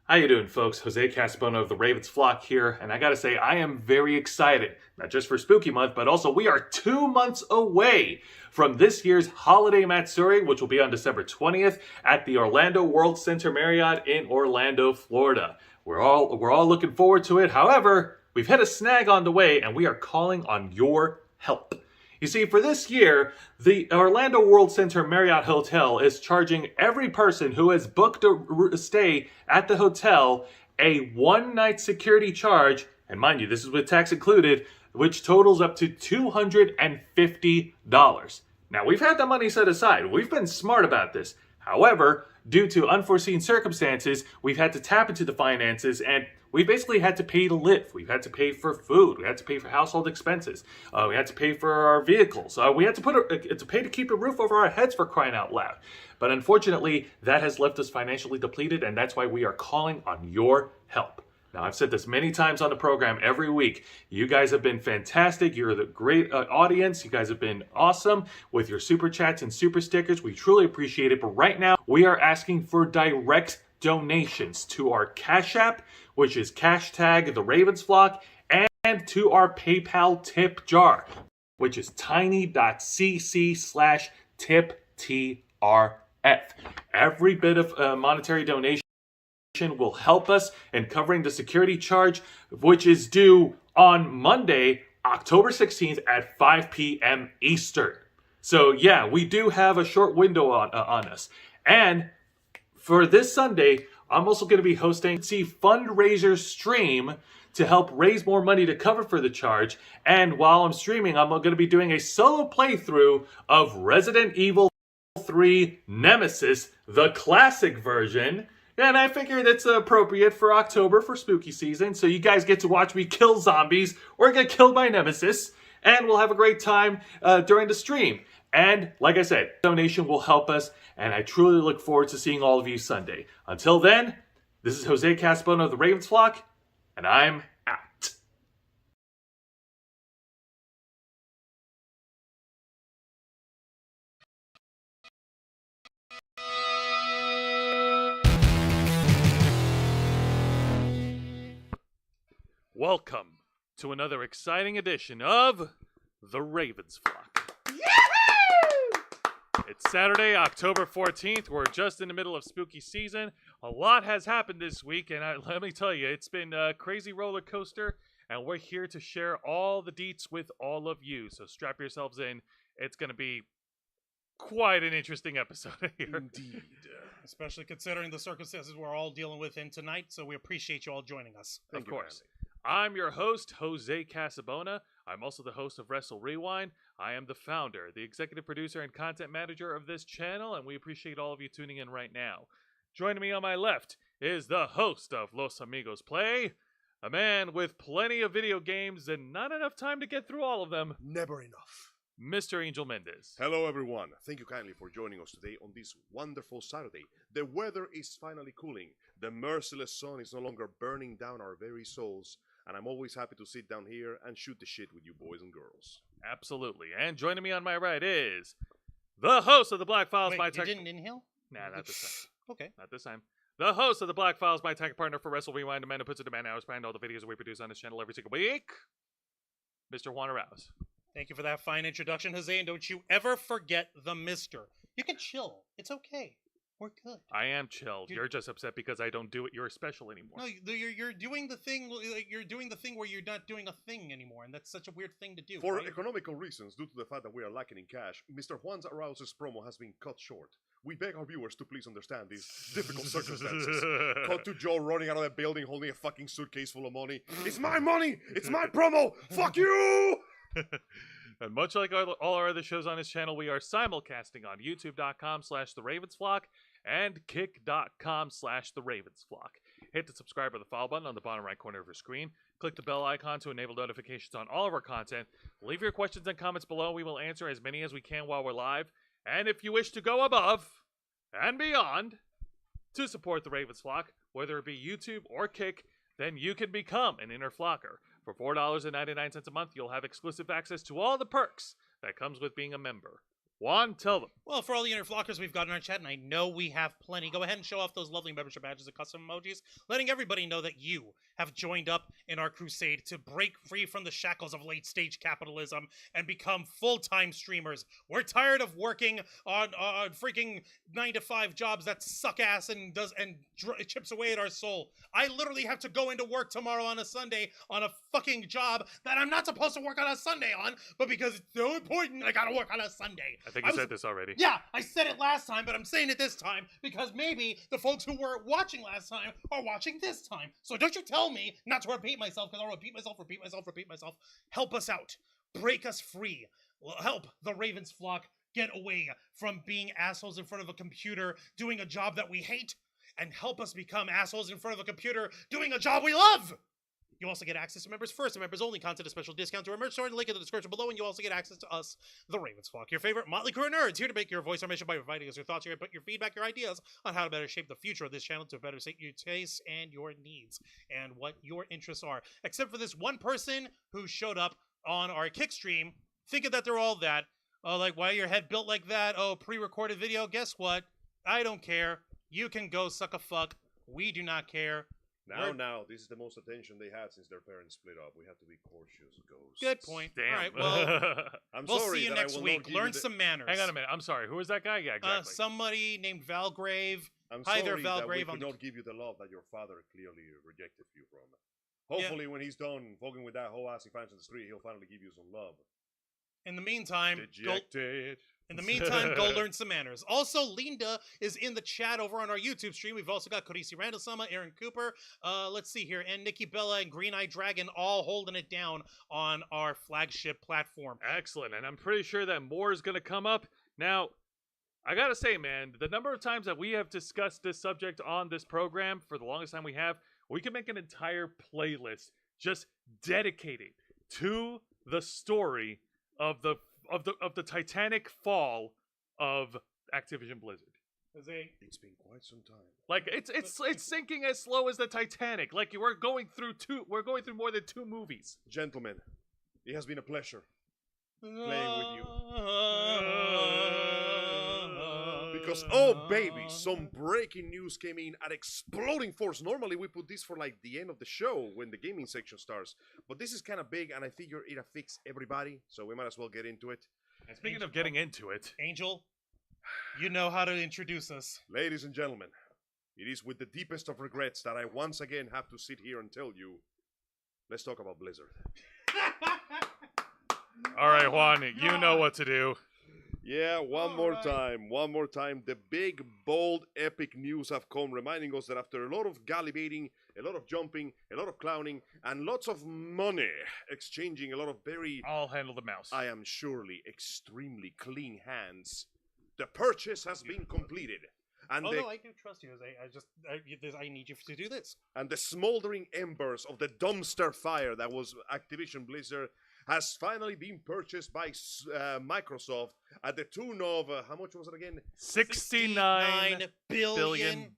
How you doing, folks? Jose Casabona of the Ravens Flock here, and I gotta say, I am very excited, not just for Spooky Month, but also we are 2 months away from this year's Holiday Matsuri, which will be on December 20th at the Orlando World Center Marriott in Orlando, Florida. We're all looking forward to it. However, we've hit a snag on the way, and we are calling on your help. You see, for this year, the Orlando World Center Marriott Hotel is charging every person who has booked a stay at the hotel a one-night security charge, and mind you, this is with tax included, which totals up to $250. Now, we've had the money set aside. We've been smart about this. However, due to unforeseen circumstances, we've had to tap into the finances, and we basically had to pay to live. We've had to pay for food. We had to pay for household expenses. We had to pay for our vehicles. We had to pay to keep a roof over our heads, for crying out loud. But unfortunately, that has left us financially depleted, and that's why we are calling on your help. Now, I've said this many times on the program every week. You guys have been fantastic. You're the great audience. You guys have been awesome with your super chats and super stickers. We truly appreciate it. But right now, we are asking for direct donations to our Cash App, which is hashtag the Ravens Flock, and to our PayPal tip jar, which is tiny.cc/tiptrf. Every bit of monetary donation will help us in covering the security charge, which is due on Monday, October 16th at 5 p.m. Eastern. So yeah, we do have a short window on us. And for this Sunday, I'm also going to be hosting a fundraiser stream to help raise more money to cover for the charge. And while I'm streaming, I'm going to be doing a solo playthrough of Resident Evil 3 Nemesis, the classic version. And I figured it's appropriate for October, for spooky season. So you guys get to watch me kill zombies or get killed by Nemesis. And we'll have a great time during the stream. And like I said, donation will help us. And I truly look forward to seeing all of you Sunday. Until then, this is Jose Casabona of the Ravens Flock. And I'm out. Welcome to another exciting edition of the Ravens Flock. It's Saturday, October 14th. We're just in the middle of spooky season. A lot has happened this week, and let me tell you, it's been a crazy roller coaster, and we're here to share all the deets with all of you. So strap yourselves in. It's going to be quite an interesting episode here. Indeed. Especially considering the circumstances we're all dealing with in tonight, so we appreciate you all joining us. Of course. I'm your host, Jose Casabona. I'm also the host of Wrestle Rewind. I am the founder, the executive producer, and content manager of this channel, and we appreciate all of you tuning in right now. Joining me on my left is the host of Los Amigos Play, a man with plenty of video games and not enough time to get through all of them, Never enough. Mr. Angel Mendez. Hello, everyone. Thank you kindly for joining us today on this wonderful Saturday. The weather is finally cooling. The merciless sun is no longer burning down our very souls. And I'm always happy to sit down here and shoot the shit with you boys and girls. Absolutely. And joining me on my right is the host of the Black Files. Wait, you didn't inhale? Nah, not this time. Okay. Not this time. The host of the Black Files, my tech partner for Wrestle Rewind, a man who puts it to man hours behind all the videos we produce on this channel every single week, Mr. Juan Arouse. Thank you for that fine introduction, Jose, and don't you ever forget the mister. You can chill. It's okay. We're good. I am chilled. You're just upset because I don't do it your special anymore. No, you're doing the thing. You're doing the thing where you're not doing a thing anymore, and that's such a weird thing to do. For right? economical reasons, due to the fact that we are lacking in cash, Mr. Juan Arouse's promo has been cut short. We beg our viewers to please understand these difficult circumstances. Cut to Joe running out of the building holding a fucking suitcase full of money. It's my money! It's my promo! Fuck you! And much like all our other shows on this channel, we are simulcasting on youtube.com/theravensflock and kick.com/theravensflock. Hit the subscribe or the follow button on the bottom right corner of your screen. Click the bell icon to enable notifications on all of our content. Leave your questions and comments below. We will answer as many as we can while we're live. And if you wish to go above and beyond to support the Ravens Flock, whether it be YouTube or Kick, then you can become an inner flocker. For $4.99 a month, you'll have exclusive access to all the perks that comes with being a member. Juan, tell them. Well, for all the inner flockers we've got in our chat, and I know we have plenty, go ahead and show off those lovely membership badges and custom emojis, letting everybody know that you have joined up in our crusade to break free from the shackles of late-stage capitalism and become full-time streamers. We're tired of working on freaking 9-to-5 jobs that suck ass and chips away at our soul. I literally have to go into work tomorrow on a Sunday on a fucking job that I'm not supposed to work on a Sunday on, but because it's so important, I gotta work on a Sunday. I think you said this already. Yeah, I said it last time, but I'm saying it this time because maybe the folks who were watching last time are watching this time. So don't you tell me not to repeat myself, because I'll repeat myself. Help us out. Break us free. Help the Ravens flock get away from being assholes in front of a computer doing a job that we hate, and help us become assholes in front of a computer doing a job we love. You also get access to members first and members only content, a special discount to our merch store, the link in the description below, and you also get access to us, the Ravens Flock, your favorite motley crew of nerds, here to make your voice our mission by providing us your thoughts, your input, your feedback, your ideas on how to better shape the future of this channel to better suit your tastes and your needs and what your interests are. Except for this one person who showed up on our kick stream, thinking that they're all that. Oh, like, why your head built like that? Oh, pre-recorded video. Guess what? I don't care. You can go suck a fuck. We do not care. Now, this is the most attention they had since their parents split up. We have to be cautious, ghosts. Good point. Damn. All right, well, I'm we'll sorry see you that I next will week. not give Learn you the- some manners. Hang on a minute. I'm sorry. Who is that guy? Yeah, exactly. Somebody named Valgrave. I'm Hi sorry there, that we Valgrave. could not give you the love that your father clearly rejected you from. Hopefully, when he's done fucking with that whole ass he finds on the street, he'll finally give you some love. In the meantime, Dejected. go learn some manners. Also, Linda is in the chat over on our YouTube stream. We've also got Kodisi Randall-sama, Aaron Cooper, let's see here, and Nikki Bella and Green Eye Dragon all holding it down on our flagship platform. Excellent. And I'm pretty sure that more is going to come up. Now, I got to say, man, the number of times that we have discussed this subject on this program for the longest time we have, we can make an entire playlist just dedicated to the story of the Titanic fall of Activision Blizzard. It's been quite some time. Like it's sinking as slow as the Titanic. Like we're going through more than 2 movies. Gentlemen, it has been a pleasure playing with you. Because, oh baby, some breaking news came in at exploding force. Normally we put this for like the end of the show when the gaming section starts. But this is kind of big and I figure it affects everybody. So we might as well get into it. And speaking of getting into it, Angel, you know how to introduce us. Ladies and gentlemen, it is with the deepest of regrets that I once again have to sit here and tell you, let's talk about Blizzard. all right, Juan, you know what to do. Yeah, one more time. The big, bold, epic news have come, reminding us that after a lot of gallivanting, a lot of jumping, a lot of clowning, and lots of money exchanging a lot of very, I'll handle the mouse. I am surely, extremely clean hands, the purchase has been completed. And no, I do trust you. I need you to do this. And the smoldering embers of the dumpster fire that was Activision Blizzard has finally been purchased by Microsoft at the tune of, how much was it again? $69 billion.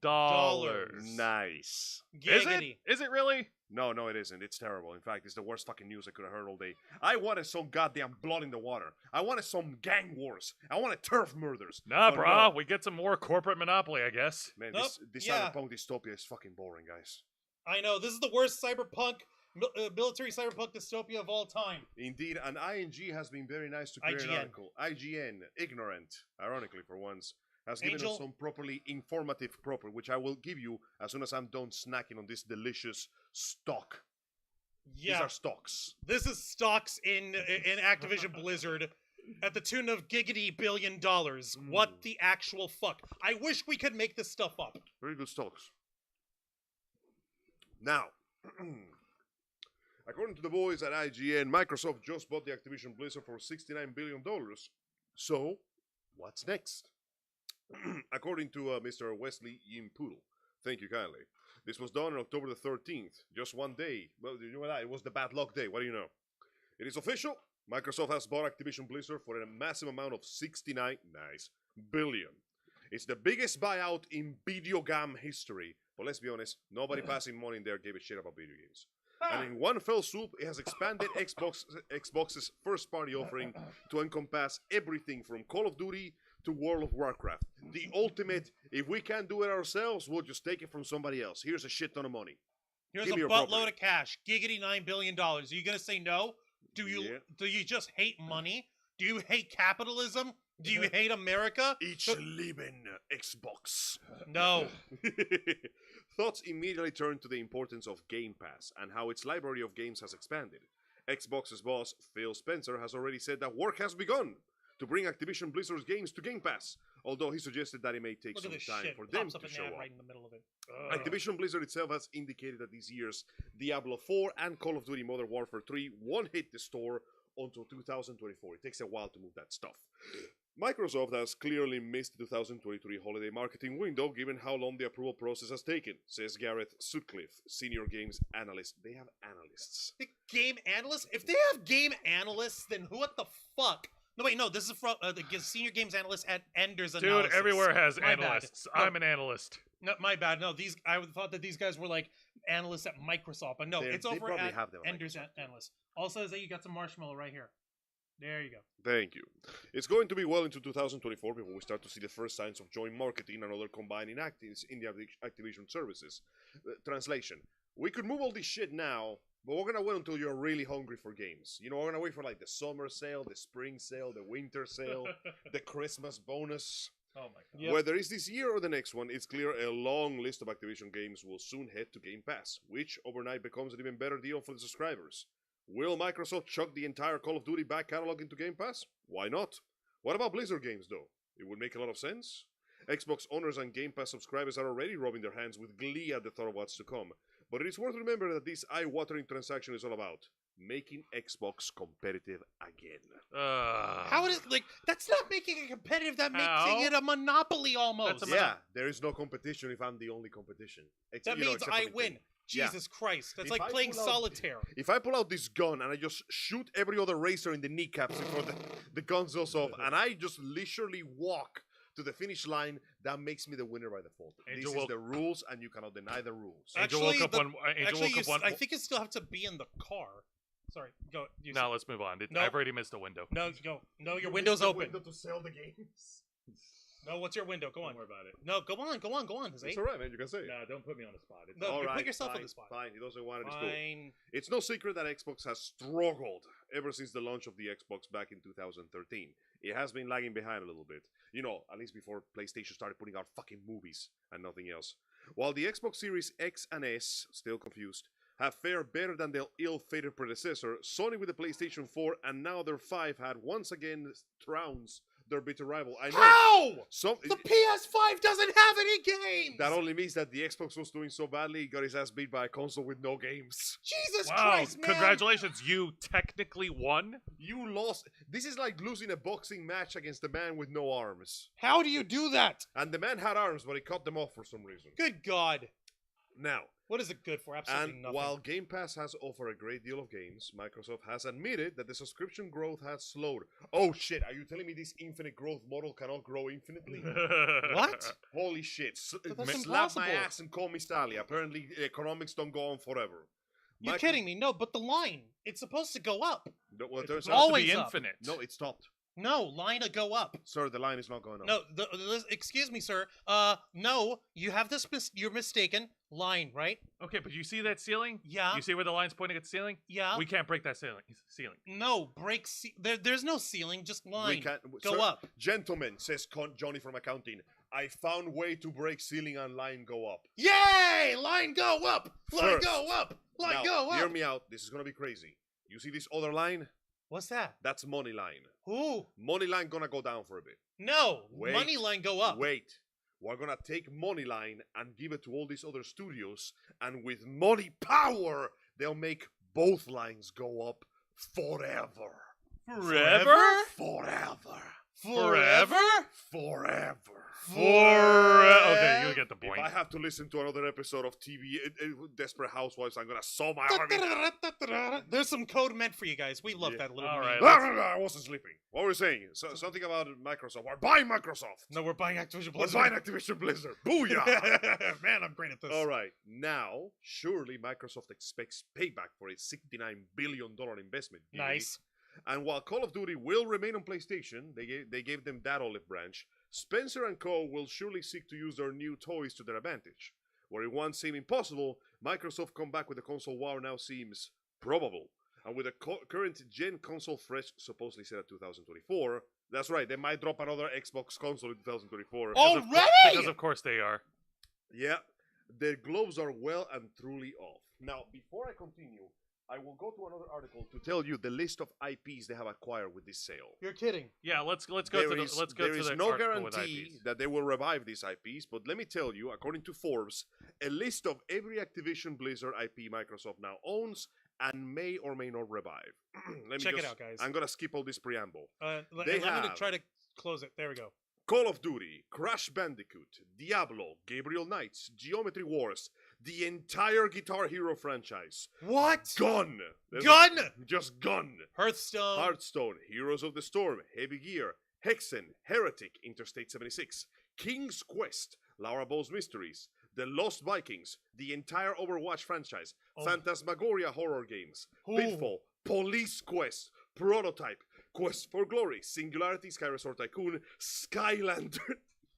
Nice. Giggity. Is it really? No, it isn't. It's terrible. In fact, it's the worst fucking news I could have heard all day. I wanted some goddamn blood in the water. I wanted some gang wars. I wanted turf murders. Nah, But brah. no. We get some more corporate monopoly, I guess. Man, Nope. this Yeah. cyberpunk dystopia is fucking boring, guys. I know, this is the worst military cyberpunk dystopia of all time. Indeed, and ING has been very nice to create an IGN. article. IGN, ignorant, ironically for once, has given Angel? us some properly informative which I will give you as soon as I'm done snacking on this delicious stock. These Yeah, are stocks. this is stocks in Activision Blizzard at the tune of giggity $1 billion. What the actual fuck? I wish we could make this stuff up. Very good stocks. Now, according to the boys at IGN, Microsoft just bought the Activision Blizzard for $69 billion. So, what's next? According to Mr. Wesley Yimpoodle, thank you kindly. This was done on October the 13th, just one day. Well, you know what? It was the bad luck day. What do you know? It is official. Microsoft has bought Activision Blizzard for a massive amount of $69 billion. It's the biggest buyout in video game history. But let's be honest, nobody passing money in there gave a shit about video games. And in one fell swoop, it has expanded Xbox's first-party offering to encompass everything from Call of Duty to World of Warcraft. The ultimate, if we can't do it ourselves, we'll just take it from somebody else. Here's a shit ton of money. Here's Give a me your buttload property. of cash. Giggity $9 billion. Are you gonna say no? Do you just hate money? Do you hate capitalism? Do you hate America? Ich lieben Xbox. No. Thoughts immediately turn to the importance of Game Pass and how its library of games has expanded. Xbox's boss, Phil Spencer, has already said that work has begun to bring Activision Blizzard's games to Game Pass, although he suggested that it may take Look some at this time shit. for them Pops up to an show ad up. right in the middle of it. Activision Blizzard itself has indicated that this year's Diablo 4 and Call of Duty Modern Warfare 3 won't hit the store until 2024. It takes a while to move that stuff. Microsoft has clearly missed the 2023 holiday marketing window given how long the approval process has taken, says Gareth Sutcliffe, senior games analyst. They have analysts. The game analysts? If they have game analysts, then what the fuck? No, wait, no, this is from the senior games analyst at Ender's Analysis. Dude, everywhere has My bad. analysts. No. I'm an analyst. No, my bad. No, I thought that these guys were like analysts at Microsoft, but no, it's They over probably at have them at Ender's Analyst. Also, says that you got some marshmallow right here. There you go. Thank you. It's going to be well into 2024 before we start to see the first signs of joint marketing and other combining actives in the Activision services. Translation. We could move all this shit now, but we're gonna wait until you're really hungry for games. You know, we're gonna wait for like the summer sale, the spring sale, the winter sale, the Christmas bonus. Oh my god. Yep. Whether it's this year or the next one, it's clear a long list of Activision games will soon head to Game Pass, which overnight becomes an even better deal for the subscribers. Will Microsoft chuck the entire Call of Duty back catalog into Game Pass? Why not? What about Blizzard games, though? It would make a lot of sense. Xbox owners and Game Pass subscribers are already rubbing their hands with glee at the thought of what's to come. But it is worth remembering that this eye-watering transaction is all about making Xbox competitive again. How is like that's not making it competitive? That makes How? it a monopoly almost. That's a Yeah, there is no competition if I'm the only competition. That You know, means except I for win. Nintendo. Yeah. Jesus Christ, that's If like I playing pull out- solitaire. If I pull out this gun and I just shoot every other racer in the kneecaps before the gun goes off, and I just leisurely walk to the finish line, that makes me the winner by default. Angel This is woke- the rules, and you cannot deny the rules. Angel Actually, woke up the- one. Angel Actually, woke up one. I think you still have to be in the car. Sorry, go. You No, let's move on. No. I've already missed a window. No, go. No, your window's open. To sell the games. No, what's your window? Go on. about it. No, go on. Jose. It's all right, man. You can say it. No, don't put me on the spot. It's No, All you put right, yourself on fine, the spot. Fine, he doesn't want it. It's cool. Fine. It's no secret that Xbox has struggled ever since the launch of the Xbox back in 2013. It has been lagging behind a little bit. You know, at least before PlayStation started putting out fucking movies and nothing else. While the Xbox Series X and S, still confused, have fared better than their ill-fated predecessor, Sony with the PlayStation 4 and now their 5 had once again trounced their bitter rival. I know. How? Some, The PS5 doesn't have any games. that only means that the Xbox was doing so badly, he got his ass beat by a console with no games. Jesus wow! Christ, man! Congratulations, you technically won. You lost. This is like losing a boxing match against a man with no arms. How do you do that? And the man had arms, but he cut them off for some reason. Good God! Now, What is it good for? Absolutely and nothing. while Game Pass has offered a great deal of games, Microsoft has admitted that the subscription growth has slowed. Oh shit, are you telling me this infinite growth model cannot grow infinitely? What? Holy shit. that's Slap my impossible. ass and call me Sally. Apparently, economics don't go on forever. You're Mic- kidding me? No, but the line. It's supposed to go up. No, well, It's turns supposed out, to be always up. infinite. no, it stopped. No, line to go up. Sir, the line is not going up. No, excuse me, sir. No, you have this. You're mistaken. Line, right? Okay, but you see that ceiling? Yeah. You see where the line's pointing at the ceiling? Yeah. We can't break that ceiling. No, break. There's no ceiling. Just line. We can't, Go sir, up. Gentlemen, says Johnny from accounting, I found way to break ceiling and line go up. Yay! Line go up. Line First. go up. Line Now, go up. hear me out. This is going to be crazy. You see this other line? What's that? That's money line. Who? Money line gonna go down for a bit. No. Wait. Money line go up. Wait. We're gonna take money line and give it to all these other studios, and with money power, they'll make both lines go up forever. Forever? Forever? Forever. Okay, you get the If point. I have to listen to another episode of TV Desperate Housewives. I'm gonna saw my arm. There's some code meant for you guys. We love Yeah. that little All meme. right. I wasn't sleeping. What were we saying? Something about Microsoft. We're buying Microsoft. No, we're buying Activision We're Blizzard. buying Activision Blizzard. Booyah! Man, I'm great at this. All right, now surely Microsoft expects payback for its $69 billion investment. Nice. And while Call of Duty will remain on PlayStation, they gave them that olive branch. Spencer and Co. will surely seek to use their new toys to their advantage. Where it once seemed impossible, Microsoft come back with the console war now seems probable. And with the current gen console fresh, supposedly set at 2024, that's right, they might drop another Xbox console in 2024. Already? Because of course they are. Yeah, their gloves are well and truly off. Now, before I continue, I will go to another article to tell you the list of IPs they have acquired with this sale. You're kidding. Yeah, let's go There to the is- let's go there to is the no article with guarantee IPs. that they will revive these IPs, but let me tell you, according to Forbes, a list of every Activision Blizzard IP Microsoft now owns and may or may not revive. Check it out, guys. I'm gonna skip all this preamble. Let They me have- try to close it. There we go. Call of Duty, Crash Bandicoot, Diablo, Gabriel Knights, Geometry Wars, the entire Guitar Hero franchise. What? Gun! Gun! Just gun! Hearthstone. Hearthstone, Heroes of the Storm, Heavy Gear, Hexen, Heretic, Interstate 76, King's Quest, Laura Bowles Mysteries, The Lost Vikings, the entire Overwatch franchise, Oh. Phantasmagoria horror games, Ooh. Pitfall, Police Quest, Prototype, Quest for Glory, Singularity, Sky Resort Tycoon, Skylander,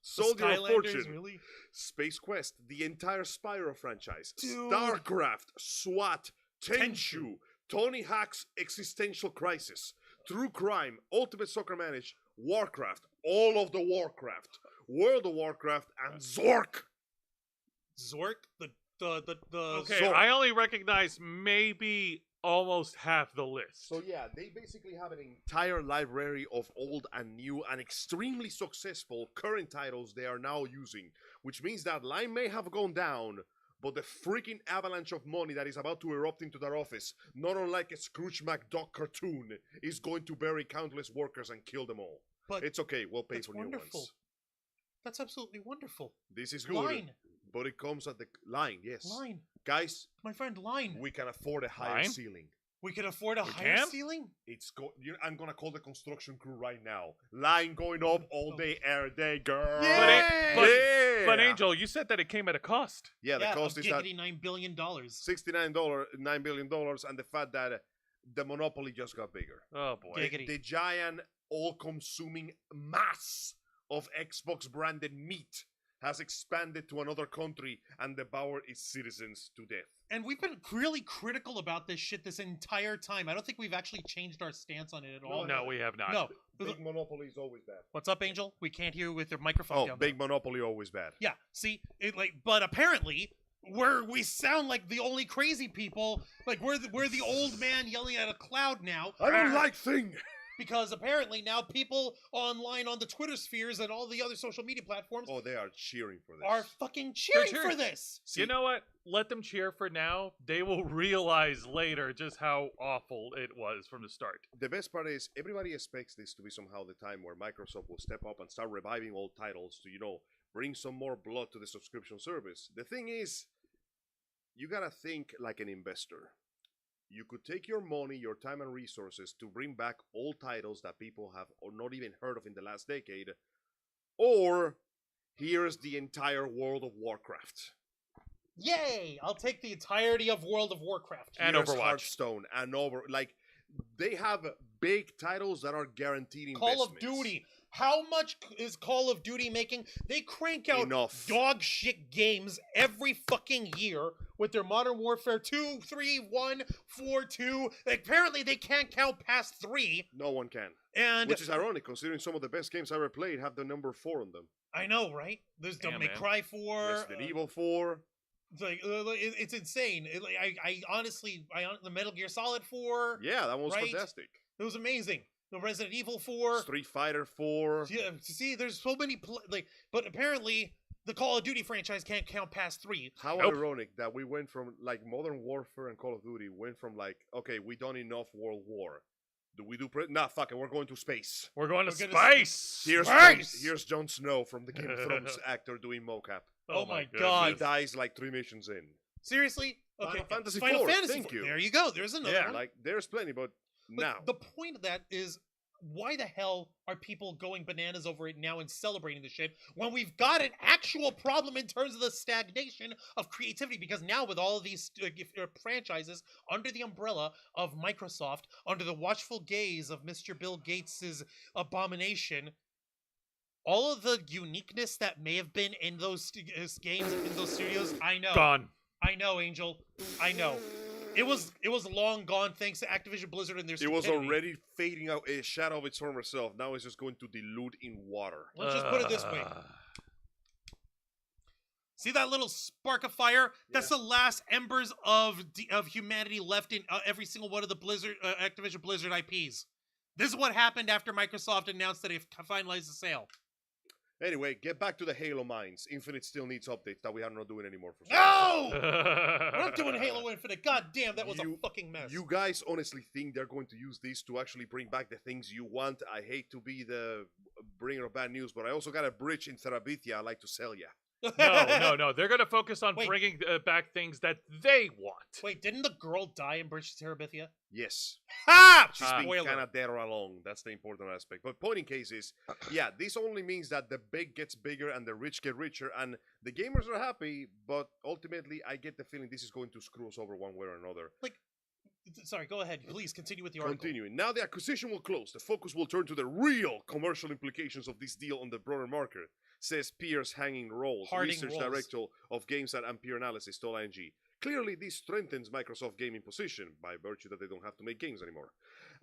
Soldier of Skylanders, Fortune, really? Space Quest, the entire Spyro franchise, Dude. StarCraft, SWAT, Tenchu, Tenchu. Tony Hawk's Existential Crisis, True Crime, Ultimate Soccer Manage, Warcraft, all of the Warcraft, World of Warcraft, and Zork. Zork? The Okay, So- I only recognize maybe almost half the list. So yeah, they basically have an entire library of old and new and extremely successful current titles they are now using, which means that line may have gone down, but the freaking avalanche of money that is about to erupt into their office, not unlike a Scrooge McDuck cartoon, is going to bury countless workers and kill them all. But It's okay, we'll pay that's for wonderful. new ones. That's absolutely wonderful. This is good, Line. but it comes at the line, yes. Line. Guys, My friend, line. we can afford a higher Line? ceiling. We can afford a We higher can? ceiling? I'm gonna call the construction crew right now. Line going up all day, every day, girl. Yeah! But Angel, you said that it came at a cost. Yeah, the cost of is that giggity $9 billion. $9 billion, and the fact that the monopoly just got bigger. Oh boy. Giggity. The giant, all-consuming mass of Xbox-branded meat has expanded to another country and devoured its citizens to death. And we've been really critical about this shit this entire time. I don't think we've actually changed our stance on it at all. No, we have not. No. Big monopoly is always bad. What's up, Angel? We can't hear you with your microphone Oh, down big monopoly always bad. there. Yeah, see? But apparently, we sound like the only crazy people. Like, we're the old man yelling at a cloud now. I don't like thing. Because apparently now people online on the Twitter spheres and all the other social media platforms Oh, they are cheering for this. are fucking cheering cheering. for this. You know what? Let them cheer for now. They will realize later just how awful it was from the start. The best part is everybody expects this to be somehow the time where Microsoft will step up and start reviving old titles to, bring some more blood to the subscription service. The thing is, you gotta think like an investor. You could take your money, your time, and resources to bring back old titles that people have or not even heard of in the last decade, or here's the entire World of Warcraft. Yay! I'll take the entirety of World of Warcraft. And Here's Overwatch. Hearthstone, and they have big titles that are guaranteed Call of investments. Duty. How much is Call of Duty making? They crank out Enough. dog shit games every fucking year with their Modern Warfare 2, 3, 1, 4, 2. Apparently they can't count past 3. No one can. And Which is ironic, considering some of the best games I ever played have the number 4 on them. I know, right? There's Devil May man. Cry 4. Resident Evil 4. It's insane. I honestly, the Metal Gear Solid 4. Yeah, that one was Right? fantastic. It was amazing. The Resident Evil 4. Street Fighter 4. Yeah, see, there's so many, but apparently the Call of Duty franchise can't count past 3. How Nope. ironic that we went from Modern Warfare and Call of Duty went from okay, we done enough World War. Do we do Nah, fuck it. We're going to space. We're going to We're gonna space. Here's Jon Snow from the Game of Thrones actor doing mocap. Oh my He God. dies like 3 missions in. Seriously? Okay. Final Fantasy Final IV, Fantasy thank IV. you. There you go. There's another Yeah, one. like there's plenty, but now. The point of that is, why the hell are people going bananas over it now and celebrating the shit when we've got an actual problem in terms of the stagnation of creativity? Because now with all of these franchises under the umbrella of Microsoft, under the watchful gaze of Mr. Bill Gates's abomination, all of the uniqueness that may have been in those games, in those studios, I know. Gone. I know, Angel. I know. It was long gone thanks to Activision Blizzard and their It was stupidity. already fading out, a shadow of its former self. Now it's just going to dilute in water. Let's just put it this way. See that little spark of fire? That's the last embers of humanity left in every single one of the Activision Blizzard IPs. This is what happened after Microsoft announced that it finalized the sale. Anyway, get back to the Halo mines. Infinite still needs updates that we are not doing anymore. For No! We're not doing Halo Infinite. God damn, that was a fucking mess. You guys honestly think they're going to use this to actually bring back the things you want? I hate to be the bringer of bad news, but I also got a bridge in Terabithia I'd like to sell ya. No. They're going to focus on Wait. bringing back things that they want. Wait, didn't the girl die in Bridge to Terabithia? Yes. Ha! She's been Spoiler. kind of dead or along. That's the important aspect. But point in case is, yeah, this only means that the big gets bigger and the rich get richer, and the gamers are happy, but ultimately I get the feeling this is going to screw us over one way or another. Sorry, go ahead. Please continue with the article. Continuing. Now the acquisition will close. The focus will turn to the real commercial implications of this deal on the broader market, says Piers Harding research director of games at Ampere Analysis, told ING. Clearly, this strengthens Microsoft's gaming position by virtue that they don't have to make games anymore.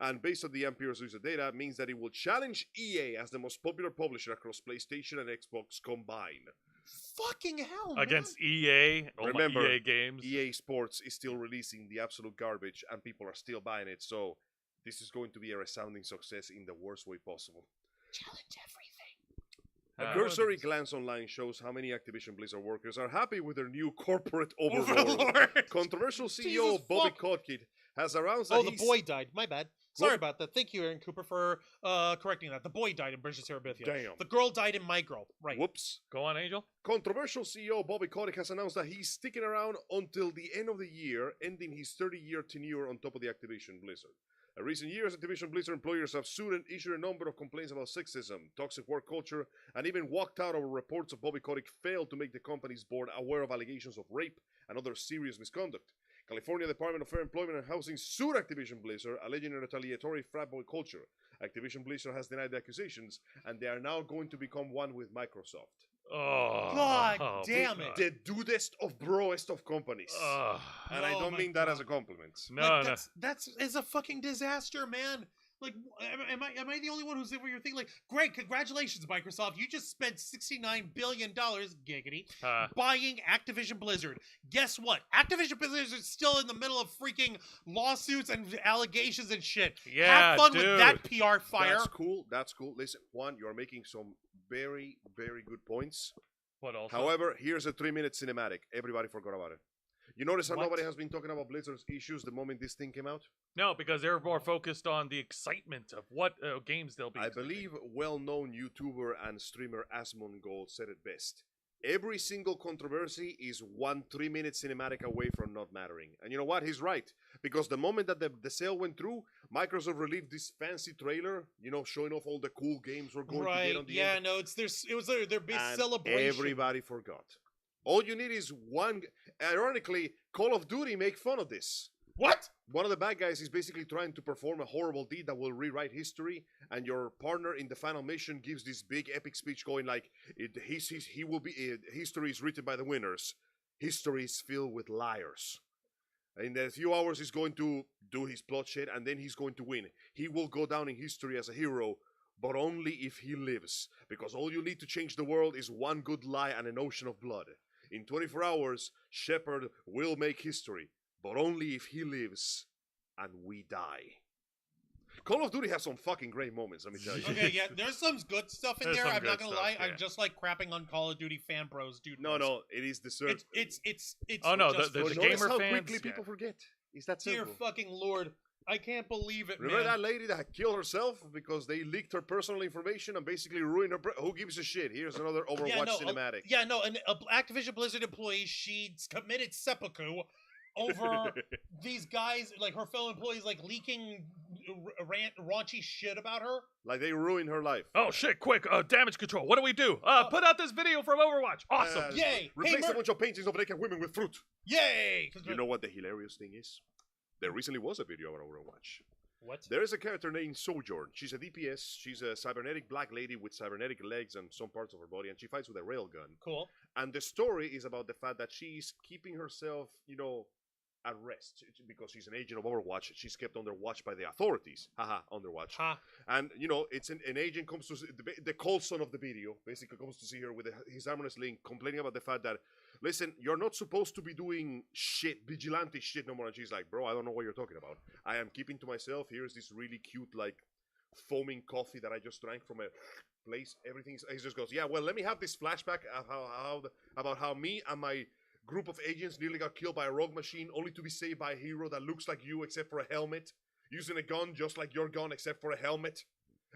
And based on the Ampere's user data, means that it will challenge EA as the most popular publisher across PlayStation and Xbox combined. Fucking hell, man. Against EA. Remember, EA games. EA Sports is still releasing the absolute garbage and people are still buying it, so this is going to be a resounding success in the worst way possible. Challenge everything. A cursory glance online shows how many Activision Blizzard workers are happy with their new corporate overlord. Controversial CEO Jesus Bobby fuck. Kotick has announced that Oh, the boy died. My bad. Sorry about that. Thank you, Aaron Cooper, for correcting that. The boy died in Bridge to Terabithia. Damn. The girl died in My Girl. Right. Whoops. Go on, Angel. Controversial CEO Bobby Kotick has announced that he's sticking around until the end of the year, ending his 30-year tenure on top of the Activision Blizzard. In recent years, Activision Blizzard employers have sued and issued a number of complaints about sexism, toxic work culture, and even walked out over reports of Bobby Kotick failed to make the company's board aware of allegations of rape and other serious misconduct. California Department of Fair Employment and Housing sued Activision Blizzard, alleging a retaliatory frat boy culture. Activision Blizzard has denied the accusations, and they are now going to become one with Microsoft. Oh, God damn it. The dudest of broest of companies. And I Oh don't my mean that God. as a compliment. No, Like, that's a fucking disaster, man. Like, am I the only one who's over here thinking like, great, congratulations, Microsoft, you just spent $69 billion, giggity, buying Activision Blizzard. Guess what? Activision Blizzard is still in the middle of freaking lawsuits and allegations and shit. Yeah, Have fun dude. with that PR fire. That's cool. That's cool. Listen, Juan, you're making some very, very good points. What else? However, here's a 3-minute cinematic. Everybody forgot about it. You notice how What? nobody has been talking about Blizzard's issues the moment this thing came out? No, because they're more focused on the excitement of what games they'll be. I expecting. believe well-known YouTuber and streamer Asmongold said it best. Every single controversy is one 3-minute cinematic away from not mattering. And you know what? He's right. Because the moment that the sale went through, Microsoft released this fancy trailer, you know, showing off all the cool games we're going to Right, get on the yeah, end. no, it was their big And celebration. everybody forgot. All you need is one. Ironically, Call of Duty make fun of this. What? One of the bad guys is basically trying to perform a horrible deed that will rewrite history, and your partner in the final mission gives this big epic speech going like, history is written by the winners. History is filled with liars. In a few hours, he's going to do his plot shit, and then he's going to win. He will go down in history as a hero, but only if he lives. Because all you need to change the world is one good lie and an ocean of blood. In 24 hours, Shepard will make history, but only if he lives and we die. Call of Duty has some fucking great moments, let me tell you. Okay, yeah, there's some good stuff in There's there. some I'm not good gonna stuff, lie. yeah. I'm just like crapping on Call of Duty fan bros, dude. No, it is deserved. It's. Oh, no, just the But for notice gamer how fans, quickly yeah. people forget. Is that Dear simple? fucking lord. I can't believe it, Remember man. that lady that killed herself because they leaked her personal information and basically ruined her? Who gives a shit? Here's another Overwatch cinematic. An Activision Blizzard employee, she committed seppuku over these guys, like her fellow employees, like leaking raunchy shit about her. Like they ruined her life. Oh shit! Quick, damage control. What do we do? Put out this video from Overwatch. Awesome. Yay! Replace a bunch of paintings of naked women with fruit. Yay! You know what the hilarious thing is? There recently was a video about Overwatch. What? There is a character named Sojourn. She's a DPS. She's a cybernetic black lady with cybernetic legs and some parts of her body, and she fights with a railgun. Cool. And the story is about the fact that she's keeping herself, at rest because she's an agent of Overwatch. She's kept under watch by the authorities. Haha, under watch. Ha. And it's an agent comes to the cold son of the video. Basically, comes to see her with his armorless link, complaining about the fact that, listen, you're not supposed to be doing shit, vigilante shit no more. And she's like, bro, I don't know what you're talking about. I am keeping to myself. Here's this really cute, like, foaming coffee that I just drank from a place. Everything's. He just goes, yeah. Well, let me have this flashback of about how me and my group of agents nearly got killed by a rogue machine, only to be saved by a hero that looks like you except for a helmet, using a gun just like your gun except for a helmet.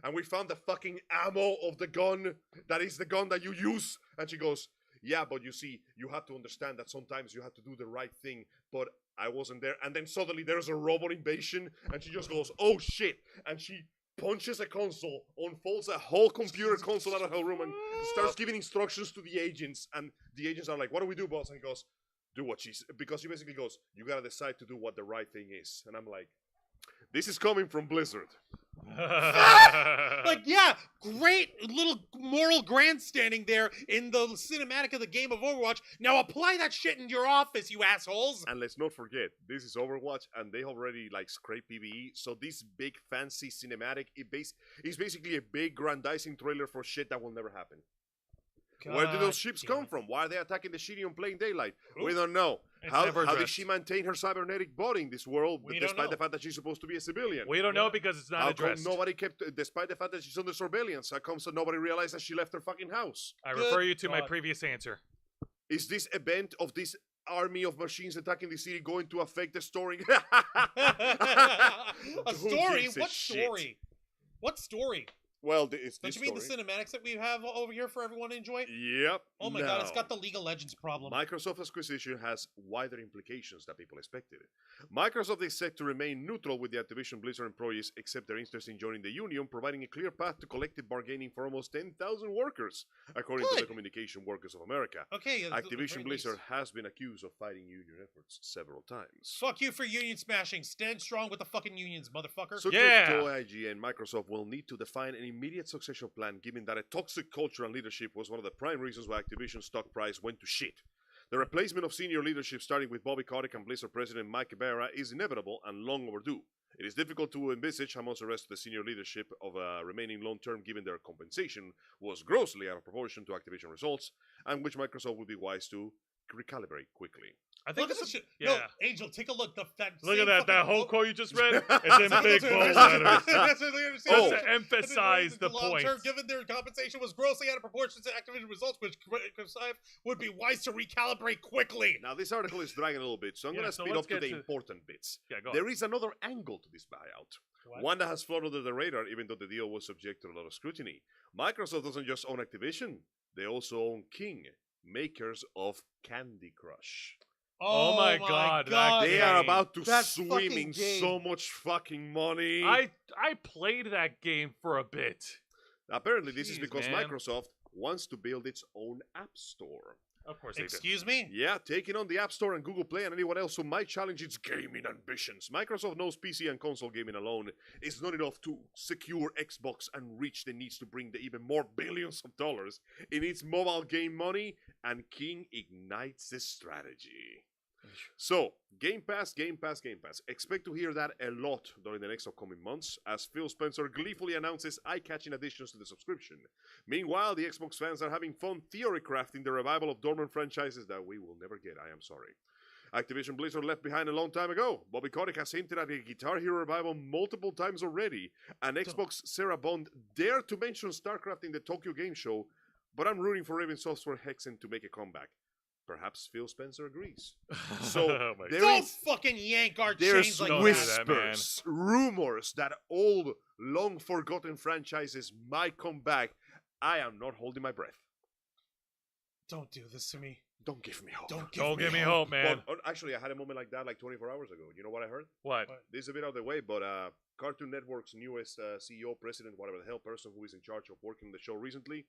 And we found the fucking ammo of the gun that is the gun that you use. And she goes, yeah, but you see, you have to understand that sometimes you have to do the right thing, but I wasn't there. And then suddenly there's a robot invasion, and she just goes, oh shit. And she punches a console, unfolds a whole computer console out of her room, and starts giving instructions to the agents. And the agents are like, what do we do, boss? And he goes, do what she's... Because she basically goes, you gotta decide to do what the right thing is. And I'm like, this is coming from Blizzard. Like, yeah, great little moral grandstanding there in the cinematic of the game of Overwatch. Now apply that shit in your office, you assholes. And let's not forget, this is Overwatch, and they already like scraped PvE. So this big fancy cinematic, is basically a big grandizing trailer for shit that will never happen. Where do those ships come from? Why are they attacking the city on plain daylight? Ooh. We don't know. It's How never did addressed. she maintain her cybernetic body in this world, We don't despite know. the fact that she's supposed to be a civilian? We don't know because it's not How addressed. come nobody kept, despite the fact that she's under surveillance, how come so nobody realized that she left her fucking house? I Good refer you to my God. previous answer. Is this event of this army of machines attacking the city going to affect the story? A Who story? gives a What shit? story? What story? Well, it's Don't this you mean the story. cinematics that we have over here for everyone to enjoy? Yep. Oh my god, it's Now, got the League of Legends problem. Microsoft's acquisition has wider implications than people expected. Microsoft is set to remain neutral with the Activision Blizzard employees, except their interest in joining the union, providing a clear path to collective bargaining for almost 10,000 workers, according to the Good. Communication Workers of America. Okay, Activision great Blizzard news. has been accused of fighting union efforts several times. Fuck you for union smashing. Stand strong with the fucking unions, motherfucker. So Yeah. crypto, IG, and Microsoft will need to define an immediate succession plan, given that a toxic culture and leadership was one of the prime reasons why Activision's stock price went to shit. The replacement of senior leadership, starting with Bobby Kotick and Blizzard president Mike Ibarra, is inevitable and long overdue. It is difficult to envisage how much the rest of the senior leadership of remaining long-term, given their compensation was grossly out of proportion to Activision results, and which Microsoft would be wise to recalibrate quickly. I think Look at this this is, shit. yeah. No, Angel, take a look. Look same at that fucking whole quote- quote you just read. It's in big bold letters. That's what they understand. Oh. Just to emphasize the point. Long-term, given their compensation was grossly out of proportion to Activision results, which Microsoft would be wise to recalibrate quickly. Now, this article is dragging a little bit, so I'm Yeah, going to so speed let's up to get the to- important bits. Yeah, go on. There is another angle to this buyout. What? One that has flown under the radar, even though the deal was subject to a lot of scrutiny. Microsoft doesn't just own Activision, they also own King, makers of Candy Crush. Oh my God, that They game. are about to That swim fucking in game. so much fucking money. I played that game for a bit. Apparently, this is Jeez, because man. Microsoft wants to build its own app store. Of course they do. Excuse me? Yeah, taking on the App Store and Google Play and anyone else who might challenge its gaming ambitions. Microsoft knows PC and console gaming alone is not enough to secure Xbox and reach the needs to bring the even more billions of dollars in its mobile game money, and King ignites the strategy. So, Game Pass, Game Pass, Game Pass. Expect to hear that a lot during the next upcoming months, as Phil Spencer gleefully announces eye-catching additions to the subscription. Meanwhile, the Xbox fans are having fun theory crafting the revival of dormant franchises that we will never get, I am sorry. Activision Blizzard left behind a long time ago. Bobby Kotick has hinted at a Guitar Hero revival multiple times already, and Xbox Sarah Bond dared to mention StarCraft in the Tokyo Game Show, but I'm rooting for Raven Software Hexen to make a comeback. Perhaps Phil Spencer agrees. So Oh my there Don't is fucking yank our there's chains like Don't do that. that, man. whispers, rumors that old, long-forgotten franchises might come back. I am not holding my breath. Don't do this to me. Don't give me hope. Don't Don't give me hope, man. Well, actually, I had a moment like that like 24 hours ago. You know what I heard? What? This is a bit out of the way, but Cartoon Network's newest CEO, president, whatever the hell, person who is in charge of working the show recently,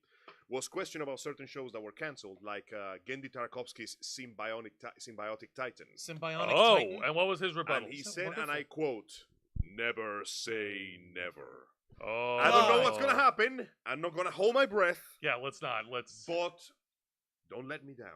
was questioned about certain shows that were cancelled, like Gendy Tartakovsky's Symbiotic Titans. Symbiotic Oh, Titan. and what was his rebuttal? And he Isn't said, that and I quote, "Never say never." Oh, I don't know what's gonna happen. I'm not gonna hold my breath, Yeah, let's not. Let's. but don't let me down.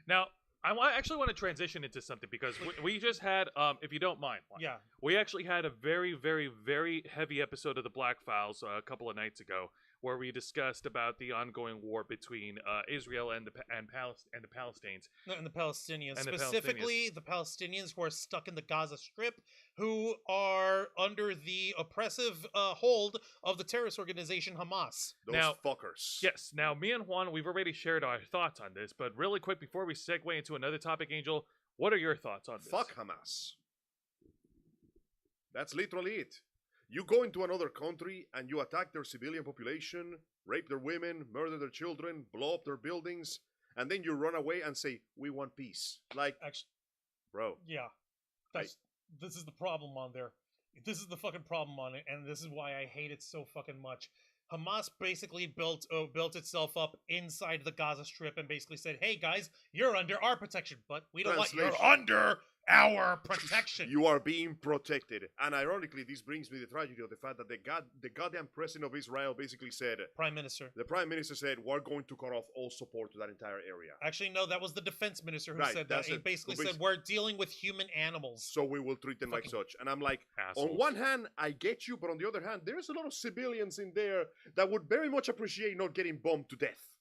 Now, actually want to transition into something because we just had, if you don't mind, Yeah. we actually had a very, very, very heavy episode of the Black Files a couple of nights ago, where we discussed about the ongoing war between Israel and the Palestinians. No, and the Palestinians. And the Specifically, the Palestinians who are stuck in the Gaza Strip, who are under the oppressive hold of the terrorist organization Hamas. Those Now- fuckers. Yes. Now, me and Juan, we've already shared our thoughts on this, but really quick before we segue into another topic, Angel, what are your thoughts on this? Fuck Hamas. That's literally it. You go into another country and you attack their civilian population, rape their women, murder their children, blow up their buildings, and then you run away and say, "We want peace." Like, Actually, bro, yeah. This is the problem on there. This is the fucking problem on it, and this is why I hate it so fucking much. Hamas basically built itself up inside the Gaza Strip and basically said, "Hey guys, you're under our protection, but we don't want you're Translation. under our protection." you are being protected. And ironically, this brings me the tragedy of the fact that the goddamn president of Israel basically said, Prime Minister. the prime minister said, "We're going to cut off all support to that entire area. Actually, no, that was the defense minister who Right, said that. that's He it. basically So said, "We're dealing with human animals." So we will treat them like Fucking such." And I'm like, Assholes. on one hand, I get you, but on the other hand, there's a lot of civilians in there that would very much appreciate not getting bombed to death.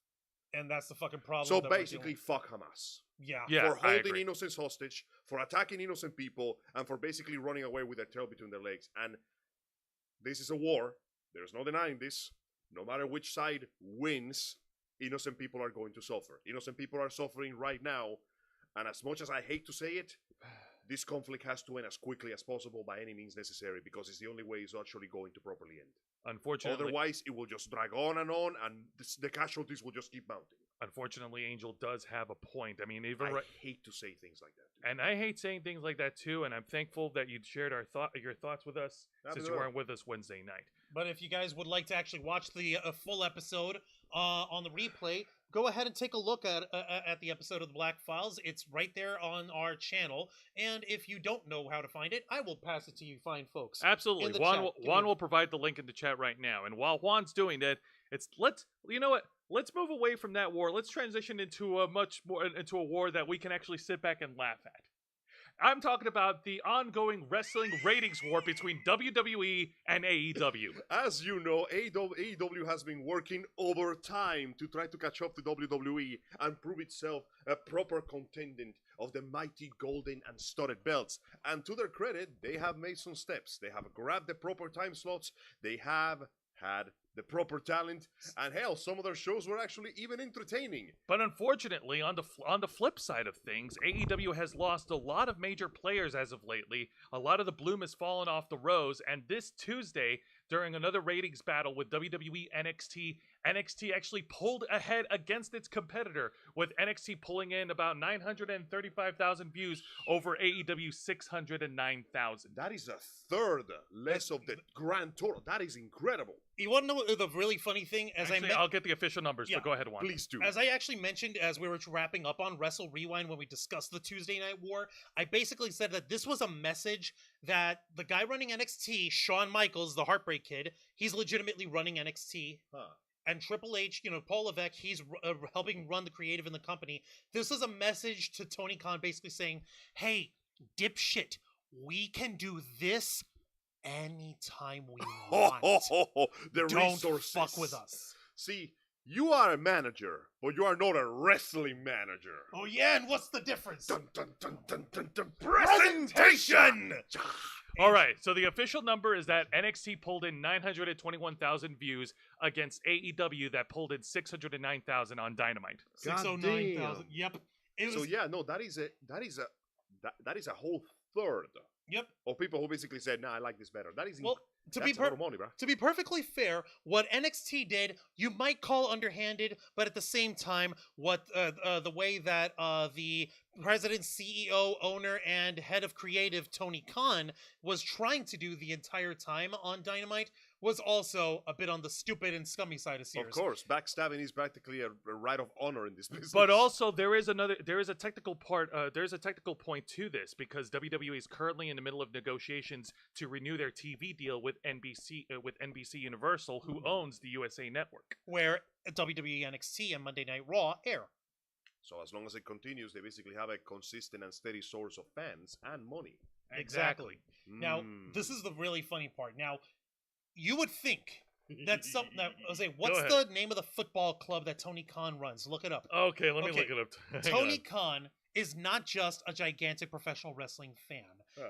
And that's the fucking problem. So that we're dealing basically, with. fuck Hamas. Yeah. Yeah, For I holding agree. innocents hostage, for attacking innocent people, and for basically running away with their tail between their legs. And this is a war. There's no denying this. No matter which side wins, innocent people are going to suffer. Innocent people are suffering right now. And as much as I hate to say it, this conflict has to end as quickly as possible by any means necessary, because it's the only way it's actually going to properly end. Unfortunately, Otherwise, it will just drag on, and the casualties will just keep mounting. unfortunately, Angel does have a point. I mean, even I right, hate to say things like that. and I hate saying things like that too. And I'm thankful that you shared your thoughts with us since you Absolutely. weren't with us Wednesday night. But if you guys would like to actually watch the full episode on the replay, go ahead and take a look at the episode of the Black Files. It's right there on our channel. And if you don't know how to find it, I will pass it to you fine folks. Absolutely, In the Juan. chat. Will, Give Juan me- will provide the link in the chat right now. And while Juan's doing that, you know what? Let's move away from that war. Let's transition into a war that we can actually sit back and laugh at. I'm talking about the ongoing wrestling ratings war between WWE and AEW. As you know, AEW has been working overtime to try to catch up to WWE and prove itself a proper contendant of the mighty golden and studded belts. And to their credit, they have made some steps. They have grabbed the proper time slots. They have had the proper talent, and hell, some of their shows were actually even entertaining. But unfortunately, on the flip side of things, AEW has lost a lot of major players as of lately. A lot of the bloom has fallen off the rose, and this Tuesday, during another ratings battle with WWE NXT, NXT actually pulled ahead against its competitor, with NXT pulling in about 935,000 views over AEW's 609,000. That is a third less of the grand total. That is incredible. You want to know the really funny thing? Actually, I'll get the official numbers, Yeah, but go ahead, Juan. Please do. As I actually mentioned as we were wrapping up on Wrestle Rewind when we discussed the Tuesday Night War, I basically said that this was a message that the guy running NXT, Shawn Michaels, the Heartbreak Kid, he's legitimately running NXT. Huh. And Triple H, Paul Levesque, he's helping run the creative in the company. This is a message to Tony Khan basically saying, hey, dipshit, we can do this anytime we want. The Don't resources. fuck with us. See, you are a manager, but you are not a wrestling manager. Oh yeah, and what's the difference? Dun, dun, dun, dun, dun, dun. Presentation! All right, so the official number is that NXT pulled in 921,000 views against AEW that pulled in 609,000 on Dynamite. 609,000. Yep. So yeah, no, that is a whole third Yep. of people who basically said, "Nah, I like this better." That is Well, to that's be a lot of money, bro. to be perfectly fair, what NXT did, you might call underhanded, but at the same time, what the way that the president, CEO, owner, and head of creative Tony Khan was trying to do the entire time on Dynamite was also a bit on the stupid and scummy side of Sears. Of course, backstabbing is practically a right of honor in this business. But also there is a technical part. There's a technical point to this because WWE is currently in the middle of negotiations to renew their TV deal with NBC Universal, who owns the USA Network. Where WWE NXT and Monday Night Raw air. So as long as it continues, they basically have a consistent and steady source of fans and money. Exactly. Now, this is the really funny part. Now, you would think that's something that I was saying. What's the name of the football club that Tony Khan runs? Look it up. Okay, let me look it up. Hang Tony on. Khan is not just a gigantic professional wrestling fan.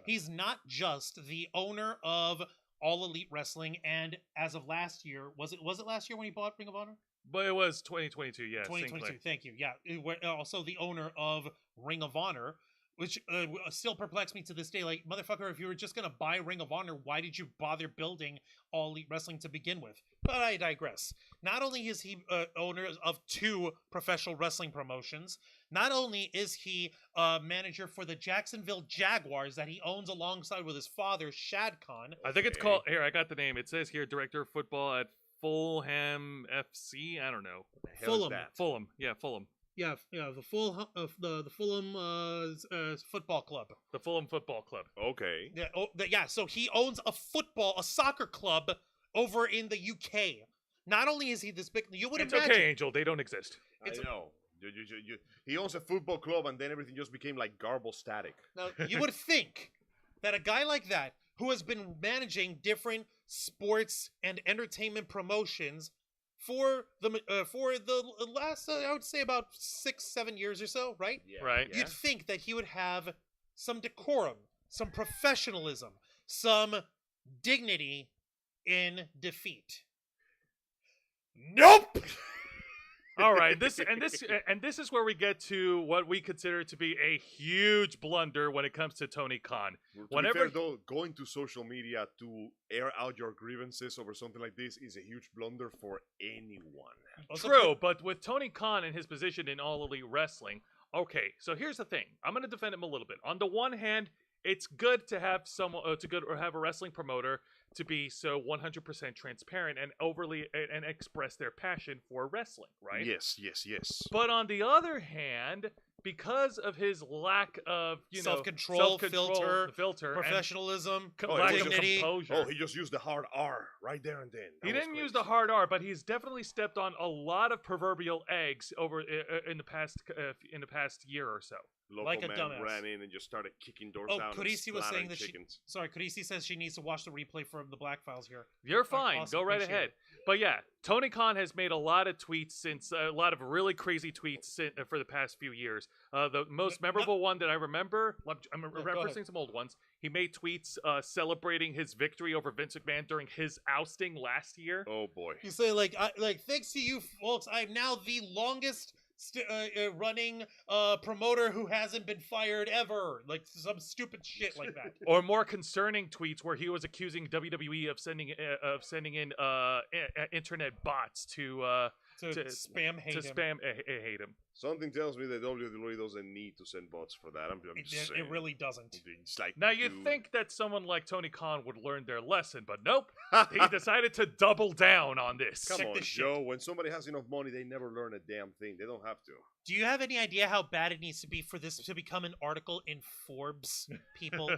He's not just the owner of All Elite Wrestling, and as of last year, was it last year when he bought Ring of Honor? But it was 2022, yeah. 2022. Thank you. Yeah, also the owner of Ring of Honor, which still perplexes me to this day. Like, motherfucker, if you were just gonna buy Ring of Honor, why did you bother building All Elite Wrestling to begin with? But I digress. Not only is he owner of 2 professional wrestling promotions, not only is he manager for the Jacksonville Jaguars that he owns alongside with his father, Shad Khan. I think it's called. Here, I got the name. It says here, director of football at Fulham FC. I don't know. Fulham. Fulham. Yeah, Fulham. Yeah, the Fulham football club. The Fulham Football Club. Okay. Yeah. So he owns a soccer club over in the UK. Not only is he this big, you would It's imagine. okay, Angel. They don't exist. I know. He owns a football club, and then everything just became like garble static. Now, you would think that a guy like that, who has been managing different sports and entertainment promotions for the last, I would say, about 6-7 years or so, right? Yeah. Right. Yeah. You'd think that he would have some decorum, some professionalism, some dignity in defeat. Nope. All right. This is where we get to what we consider to be a huge blunder when it comes to Tony Khan. To be fair, though, going to social media to air out your grievances over something like this is a huge blunder for anyone. True, but with Tony Khan and his position in All Elite Wrestling, okay. So here's the thing. I'm going to defend him a little bit. On the one hand, it's good to have have a wrestling promoter to be so 100% transparent and overly and express their passion for wrestling, right? Yes. But on the other hand, because of his lack of self-control, filter, professionalism, professionalism, lack dignity. of composure. Oh, he just used the hard R right there and then. He didn't use the hard R, but he's definitely stepped on a lot of proverbial eggs over in the past year or so. Local Like a man dumbass. ran in and just started kicking doors Oh, down. Carisi was saying that chickens. Carisi says she needs to watch the replay from the Black Files here. You're fine. Awesome. Go right Appreciate ahead. it. But yeah, Tony Khan has made a lot of tweets since a lot of really crazy tweets for the past few years. The most memorable one that I remember, I'm referencing some old ones. He made tweets celebrating his victory over Vince McMahon during his ousting last year. Oh boy. You say like thanks to you folks, I'm now the longest running promoter who hasn't been fired ever. Like some stupid shit like that. Or more concerning tweets where he was accusing WWE of sending in internet bots to spam hate him. hate him. Something tells me that WWE doesn't need to send bots for that. I'm just saying. It really doesn't. It's like, Now you'd think that someone like Tony Khan would learn their lesson, but nope. He decided to double down on this. Come Check on, this shit. Joe. When somebody has enough money, they never learn a damn thing. They don't have to. Do you have any idea how bad it needs to be for this to become an article in Forbes, people?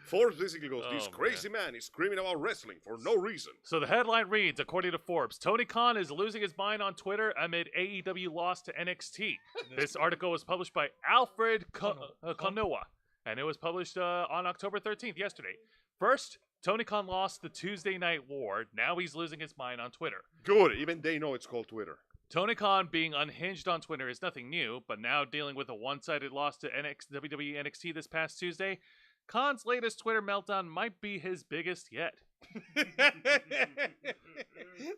Forbes basically goes, Oh, this crazy man is screaming about wrestling for no reason. So the headline reads, according to Forbes, Tony Khan is losing his mind on Twitter amid AEW loss to NXT. This article was published by Alfred Konoa, and it was published on October 13th, yesterday. First, Tony Khan lost the Tuesday Night War. Now he's losing his mind on Twitter. Good. Even they know it's called Twitter. Tony Khan being unhinged on Twitter is nothing new, but now dealing with a one-sided loss to WWE NXT this past Tuesday, Khan's latest Twitter meltdown might be his biggest yet.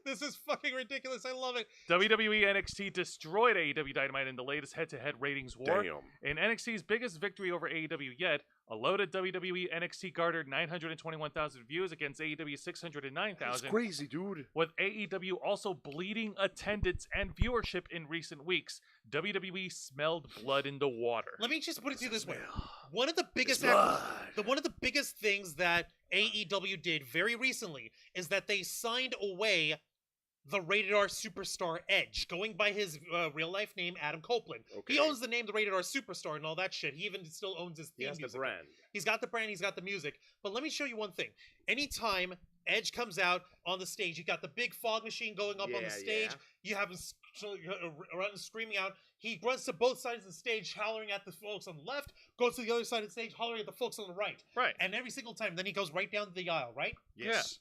This is fucking ridiculous. I love it. WWE NXT destroyed AEW Dynamite in the latest head-to-head ratings war. Damn. In NXT's biggest victory over AEW yet, a loaded WWE NXT garnered 921,000 views against AEW's 609,000. That's crazy, dude. With AEW also bleeding attendance and viewership in recent weeks, WWE smelled blood in the water. Let me just put it to you this way: one of the biggest, blood. one of the biggest things that AEW did very recently is that they signed away the Rated R Superstar Edge, going by his real life name, Adam Copeland. Okay. He owns the name, the Rated R Superstar, and all that shit. He even still owns his He theme has the music. brand. He's got the brand, he's got the music. But let me show you one thing. Anytime Edge comes out on the stage, you got the big fog machine going up on the stage. You have him running, screaming out. He runs to both sides of the stage, hollering at the folks on the left, goes to the other side of the stage, hollering at the folks on the right. Right. And every single time, then he goes right down the aisle, right? Yes.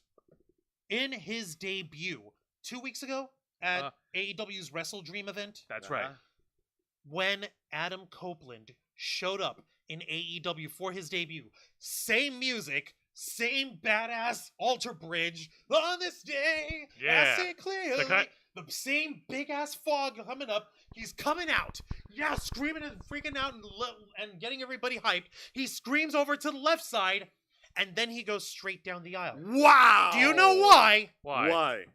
In his debut 2 weeks ago at AEW's Wrestle Dream event, That's right. when Adam Copeland showed up in AEW for his debut, same music, same badass altar bridge. On this day, Yeah. I see clearly. The same big ass fog coming up. He's coming out. Yeah, screaming and freaking out and getting everybody hyped. He screams over to the left side, and then he goes straight down the aisle. Wow. Do you know why? Why?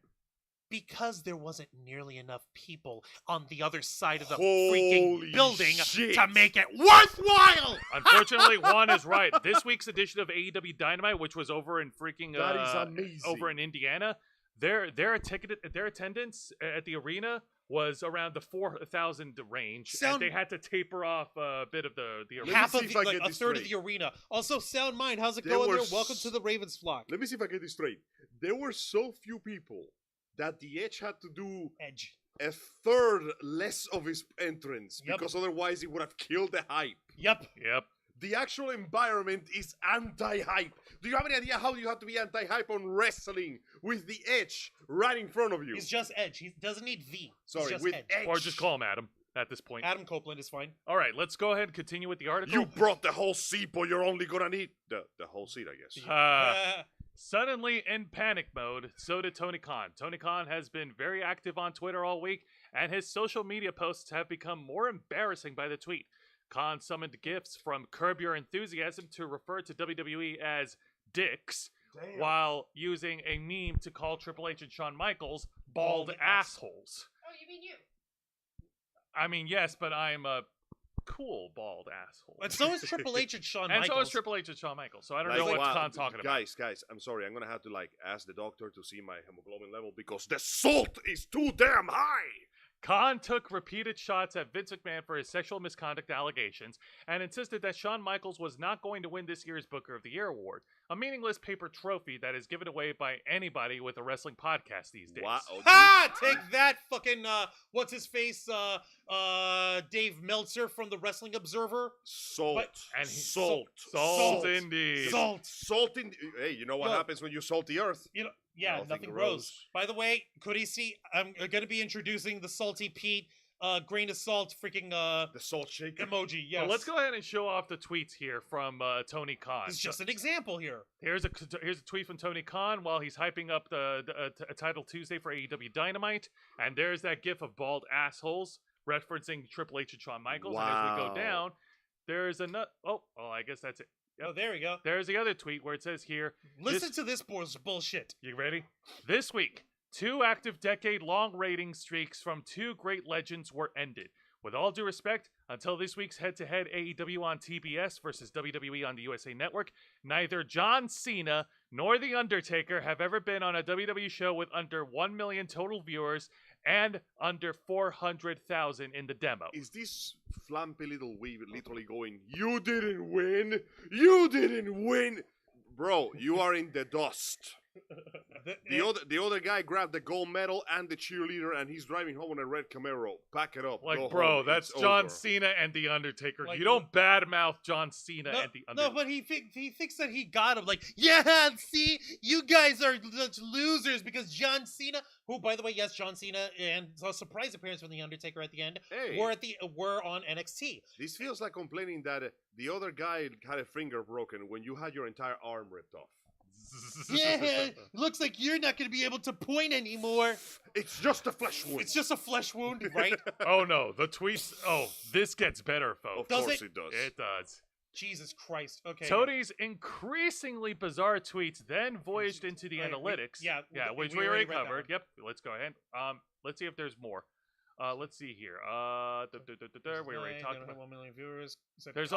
Because there wasn't nearly enough people on the other side of the Holy freaking building shit. to make it worthwhile. Unfortunately, Juan is right. This week's edition of AEW Dynamite, which was over in freaking That is amazing. over in Indiana, their attendance at the arena was around the 4,000 range, and they had to taper off a bit of the arena. Half see of if the, I like get a this third of straight. the arena. Also, Sound Mind, how's it There going were there? Welcome to the Ravens flock. Let me see if I get this straight. There were so few people that the Edge had to do Edge. a third less of his entrance Yep. because otherwise it would have killed the hype. Yep. Yep. The actual environment is anti-hype. Do you have any idea how you have to be anti-hype on wrestling with the Edge right in front of you? He's just Edge. He doesn't need V. Sorry, He's just with Edge. Edge. Or just call him Adam at this point. Adam Copeland is fine. All right, let's go ahead and continue with the article. You brought the whole seat, but you're only gonna need the whole seat, I guess. Suddenly in panic mode, so did Tony Khan. Tony Khan has been very active on Twitter all week, and his social media posts have become more embarrassing by the tweet. Khan summoned gifs from Curb Your Enthusiasm to refer to WWE as dicks, while using a meme to call Triple H and Shawn Michaels bald assholes. Oh, you mean you? I mean, yes, but I'm a cool bald asshole. And so is Triple H and Shawn And Michaels. so is Triple H and Shawn Michaels. So I don't Like, know what wow, Khan's talking about. Guys, I'm sorry. I'm gonna have to ask the doctor to see my hemoglobin level because the salt is too damn high. Khan took repeated shots at Vince McMahon for his sexual misconduct allegations and insisted that Shawn Michaels was not going to win this year's Booker of the Year award, a meaningless paper trophy that is given away by anybody with a wrestling podcast these days. Wow. Ha! Take that, fucking what's his face? Dave Meltzer from the Wrestling Observer. Salt. And salt. Salt indeed. Salt in. Hey, you know what Yo. happens when you salt the earth? You know, yeah, nothing grows. By the way, could he see? I'm going to be introducing the Salty Pete grain of salt freaking The salt shaker. emoji. Yes. Well, let's go ahead and show off the tweets here from Tony Khan. It's just an example here. Here's a tweet from Tony Khan while he's hyping up the Title Tuesday for AEW Dynamite, and there's that gif of bald assholes referencing Triple H and Shawn Michaels. And as we go Wow. down, there's another. Oh, I guess that's it. Oh, there we go. There's the other tweet where it says here. Listen to this bullshit. You ready? This week, 2 active decade-long rating streaks from 2 great legends were ended. With all due respect, until this week's head-to-head AEW on TBS versus WWE on the USA Network, neither John Cena nor The Undertaker have ever been on a WWE show with under 1 million total viewers and under 400,000 in the demo. Is this flampy little weave literally going, "You didn't win! You didn't win!" Bro, you are in the dust. The other guy grabbed the gold medal and the cheerleader, and he's driving home on a red Camaro. Pack it up. Like, go bro, home. that's It's John over. Cena and The Undertaker. Like, you don't badmouth John Cena No, and The Undertaker. no, but he thinks that he got him. Like, yeah, see, you guys are such losers because John Cena, who, by the way, yes, John Cena and a surprise appearance from The Undertaker at the end, Hey. were on NXT. This feels like complaining that the other guy had a finger broken when you had your entire arm ripped off. Yeah, looks like you're not going to be able to point anymore. It's just a flesh wound. It's just a flesh wound, right? Oh no, the tweets. Oh, this gets better, folks. Of Does course it? it does. It does. Jesus Christ. Okay. Tony's increasingly bizarre tweets then voyaged into the Wait, analytics. yeah, which we we already already read that covered. one. Yep. Let's go ahead. Let's see if there's more. Let's see here. We already talked about. 1 million viewers. There was.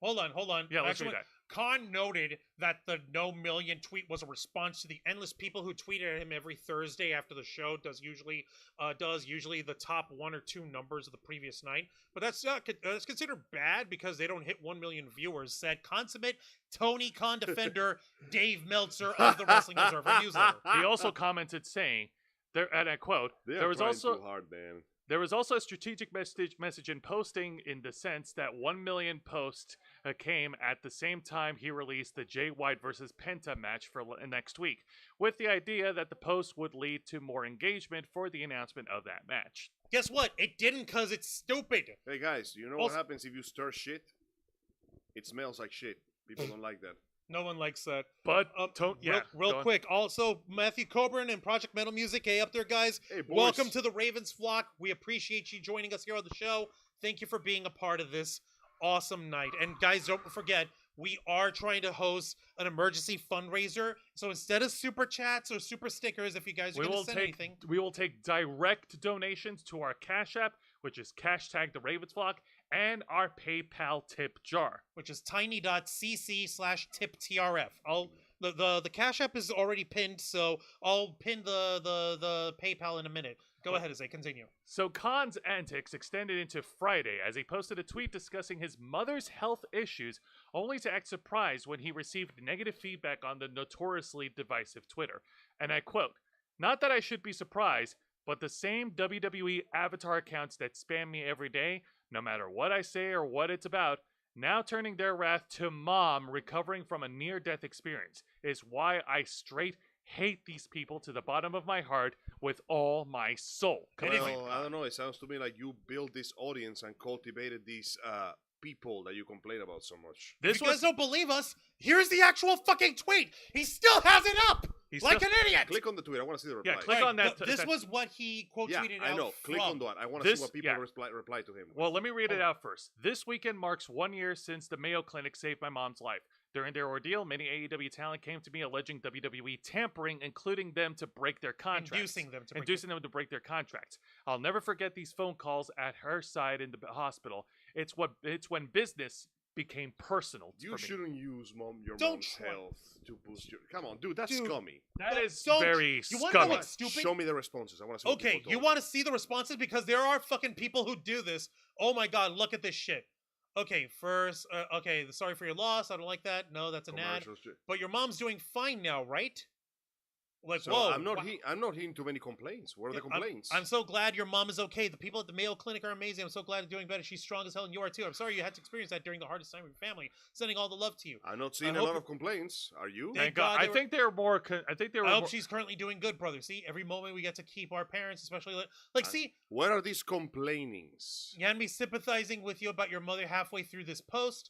Hold on. Yeah, let's Actually, read that. Khan noted that the no million tweet was a response to the endless people who tweeted at him every Thursday after the show does usually the top 1 or 2 numbers of the previous night. But that's considered bad because they don't hit 1 million viewers, said consummate Tony Khan defender Dave Meltzer of the Wrestling Observer newsletter. He also commented saying, and I quote, They are there was trying also too hard, man. There was also a strategic message in posting in the sense that 1 million posts came at the same time he released the Jay White versus Penta match for next week, with the idea that the post would lead to more engagement for the announcement of that match. Guess what? It didn't because it's stupid. Hey guys, you know what happens if you stir shit? It smells like shit. People don't like that. No one likes that. But Real go on. quick. Also, Matthew Coburn and Project Metal Music. Hey, up there, guys. Hey, boys. Welcome to the Ravens flock. We appreciate you joining us here on the show. Thank you for being a part of this awesome night. And guys, don't forget, we are trying to host an emergency fundraiser. So instead of super chats or super stickers, if you guys are going to send anything, we will take direct donations to our Cash App, which is #the Ravens Flock, and our PayPal tip jar, which is tiny.cc/tiptrf. The Cash App is already pinned, so I'll pin the PayPal in a minute. Go ahead, Isaiah, continue. So Khan's antics extended into Friday as he posted a tweet discussing his mother's health issues, only to act surprised when he received negative feedback on the notoriously divisive Twitter. And I quote, "Not that I should be surprised, but the same WWE avatar accounts that spam me every day, no matter what I say or what it's about, now turning their wrath to mom recovering from a near-death experience, is why I straight hate these people to the bottom of my heart with all my soul." Well, I don't know. It sounds to me like you built this audience and cultivated these people that you complain about so much. If you guys don't believe us, here's the actual fucking tweet. He still has it up. Like an idiot. Click on the tweet. I want to see the reply. Yeah, click on that. This was what he quote tweeted out. I know. Click on that. I want to see what people reply to him. Well, let me read it out first. This weekend marks 1 year since the Mayo Clinic saved my mom's life. During their ordeal, many AEW talent came to me alleging WWE tampering, including them to break their contracts. Inducing them to break their contracts. I'll never forget these phone calls at her side in the hospital. It's when business became personal. You shouldn't use your Don't mom's health to boost your. Come on, dude, that's scummy. That is Don't. very You want to know scummy. what's stupid? Show me the responses. I want to see. Okay, you want to see the responses because there are fucking people who do this. Oh my god, look at this shit. Okay, first, sorry for your loss. I don't like that. No, that's an ad. But your mom's doing fine now, right? Like, so whoa. I'm not hearing too many complaints. What are the complaints? I'm so glad your mom is okay. The people at the Mayo Clinic are amazing. I'm so glad you're doing better. She's strong as hell, and you are too. I'm sorry you had to experience that during the hardest time of your family. Sending all the love to you. I'm not seeing a lot of complaints. Are you? Thank God. I think they're more. I hope she's currently doing good, brother. See, every moment we get to keep our parents, especially see. What are these complainings? You had me sympathizing with you about your mother halfway through this post,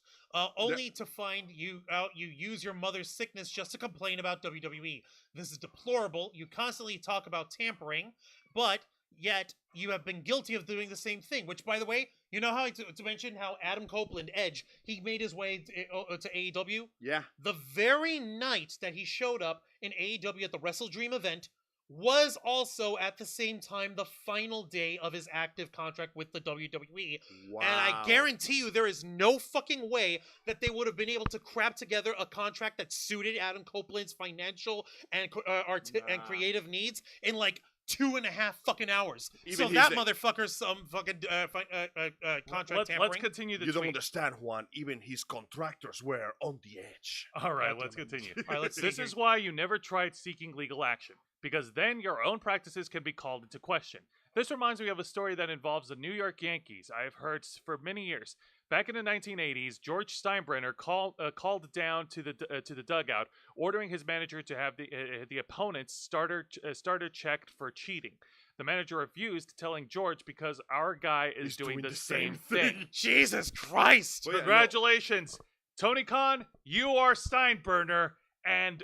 only to find you out. You use your mother's sickness just to complain about WWE. This is deplorable. You constantly talk about tampering, but yet you have been guilty of doing the same thing. Which, by the way, you know how to mention how Adam Copeland, Edge, he made his way to AEW? Yeah. The very night that he showed up in AEW at the Wrestle Dream event was also at the same time the final day of his active contract with the WWE. Wow. And I guarantee you there is no fucking way that they would have been able to crap together a contract that suited Adam Copeland's financial and creative needs in like 2.5 fucking hours. Even so that motherfucker's some fucking contract tampering. Let's continue the You tweet. don't understand, Juan. Even his contractors were on the edge. All right, let's continue. All right, this is why you never tried seeking legal action, because then your own practices can be called into question. This reminds me of a story that involves the New York Yankees I have heard for many years. Back in the 1980s, George Steinbrenner called down to the dugout, ordering his manager to have the opponent's starter checked for cheating. The manager refused, telling George because our guy is doing the same thing. Jesus Christ! Congratulations, Tony Khan. You are Steinbrenner, and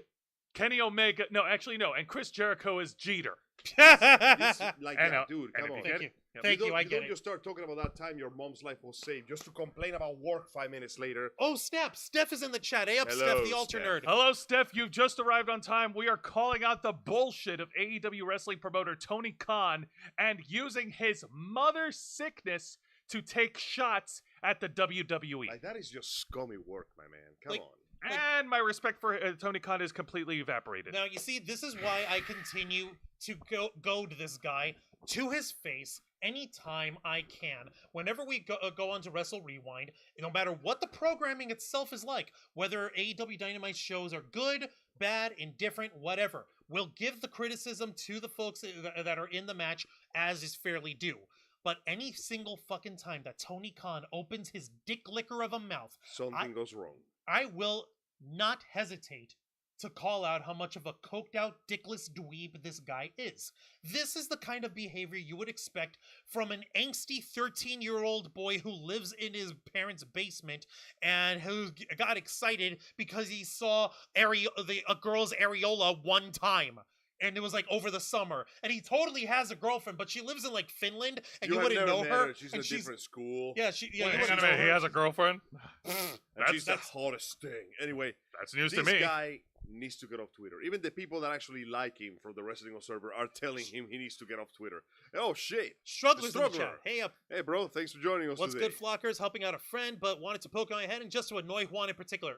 Kenny Omega. No, actually, no. And Chris Jericho is Jeter. This, like, I yeah, know. dude, And come if on. you get Thank it- you. Yep. Thank you. I You get don't it. just start talking about that time your mom's life was saved just to complain about work 5 minutes later. Oh snap! Steph is in the chat. Hey up, Hello, Steph, the alter Steph. nerd. Hello, Steph. You've just arrived on time. We are calling out the bullshit of AEW wrestling promoter Tony Khan and using his mother's sickness to take shots at the WWE. Like, that is just scummy work, my man. Come Like- on. And my respect for Tony Khan is completely evaporated. Now you see, this is why I continue to goad this guy to his face anytime I can. Whenever we go on to Wrestle Rewind, no matter what the programming itself is like, whether AEW Dynamite shows are good, bad, indifferent, whatever, we'll give the criticism to the folks that are in the match as is fairly due. But any single fucking time that Tony Khan opens his dick licker of a mouth, Something goes wrong. I will not hesitate to call out how much of a coked out, dickless dweeb this guy is. This is the kind of behavior you would expect from an angsty 13-year-old boy who lives in his parents' basement and who got excited because he saw a girl's areola one time. And it was like over the summer. And he totally has a girlfriend, but she lives in like Finland and you have wouldn't never know met her. She's and in a different school. Yeah, Wait, you hang on wouldn't a know minute. He her. has a girlfriend? And That's- she's the hottest thing. Anyway, That's news this to me. guy needs to get off Twitter. Even the people that actually like him from the Wrestling Observer are telling him he needs to get off Twitter. Oh, shit. Strugglers in the Struggler. chat. Hey up. Hey, bro, thanks for joining us What's today. good, Flockers? Helping out a friend, but wanted to poke on my head and just to annoy Juan in particular.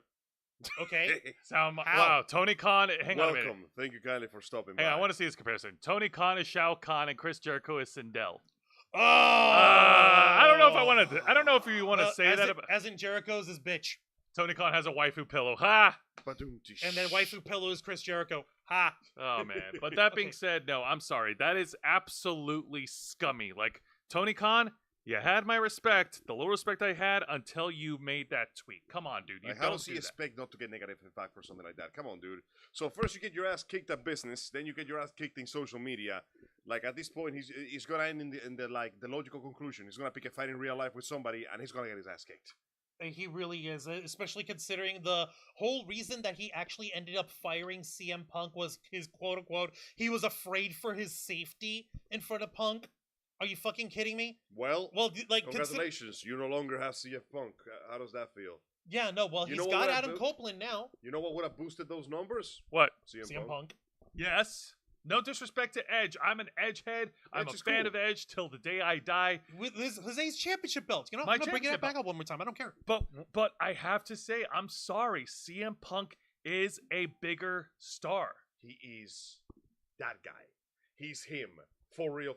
Okay. Sound, How? wow, Tony Khan. Hang on a minute. Welcome. Thank you kindly for stopping Hang by. on, I want to see this comparison. Tony Khan is Shao Kahn and Chris Jericho is Sindel. Oh, I don't know if I want to. I don't know if you want to say as that. in, as in Jericho's is bitch, Tony Khan has a waifu pillow. Ha! and then waifu pillow is Chris Jericho. Ha. Oh man. But that being Okay. said, no, I'm sorry. That is absolutely scummy. Like Tony Khan, you had my respect, the little respect I had until you made that tweet. Come on, dude. You Like, how don't does he do that. expect not to get negative feedback for something like that? Come on, dude. So first you get your ass kicked at business, then you get your ass kicked in social media. Like, at this point, he's gonna end in the logical conclusion. He's gonna pick a fight in real life with somebody, and he's gonna get his ass kicked. He really is, especially considering the whole reason that he actually ended up firing CM Punk was his quote-unquote, he was afraid for his safety in front of Punk. Are you fucking kidding me? Well, Well, like, congratulations. You no longer have CF Punk. How does that feel? yeah, no, well, You he's know what got would I Adam do? Copeland now. You know what would have boosted those numbers? What? CM Punk. Yes. No disrespect to Edge. I'm an Edge head. I'm Edge a is fan cool. of Edge till the day I die. With Jose's championship belt. You know, My I'm gonna bring it championship back up one more time. I don't care. But I have to say, I'm sorry. CM Punk is a bigger star. He is that guy. He's him. For real.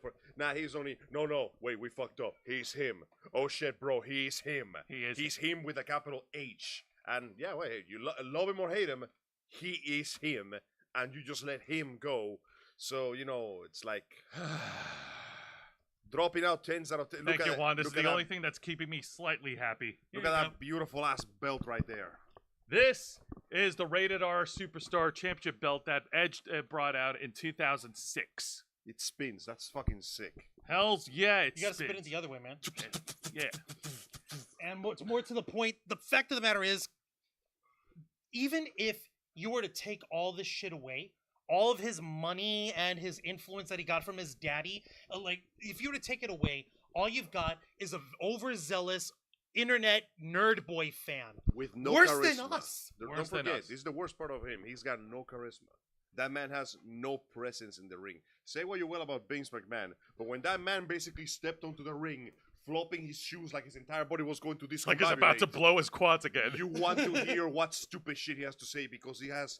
He's only... No. Wait, we fucked up. He's him. Oh, shit, bro. He's him. He is. He's him with a capital H. And, yeah, wait, you love him or hate him, he is him. And you just let him go. So, you know, it's like... dropping out 10s out of 10. Thank you, Juan. This is look the at only that- thing that's keeping me slightly happy. Look at that beautiful ass belt right there. This is the Rated R Superstar Championship belt that Edge brought out in 2006. It spins. That's fucking sick. Hell's yeah, it's You gotta spin it the other way, man. Yeah. And more to the point, the fact of the matter is, even if you were to take all this shit away, all of his money and his influence that he got from his daddy, like, if you were to take it away, all you've got is an overzealous internet nerd boy fan. With no Worse charisma. than us. Don't Worse than forget, us. this is the worst part of him. He's got no charisma. That man has no presence in the ring. Say what you will about Vince McMahon, but when that man basically stepped onto the ring, flopping his shoes like his entire body was going to discombobulate, Like he's about to blow his quads again. you want to hear what stupid shit he has to say because he has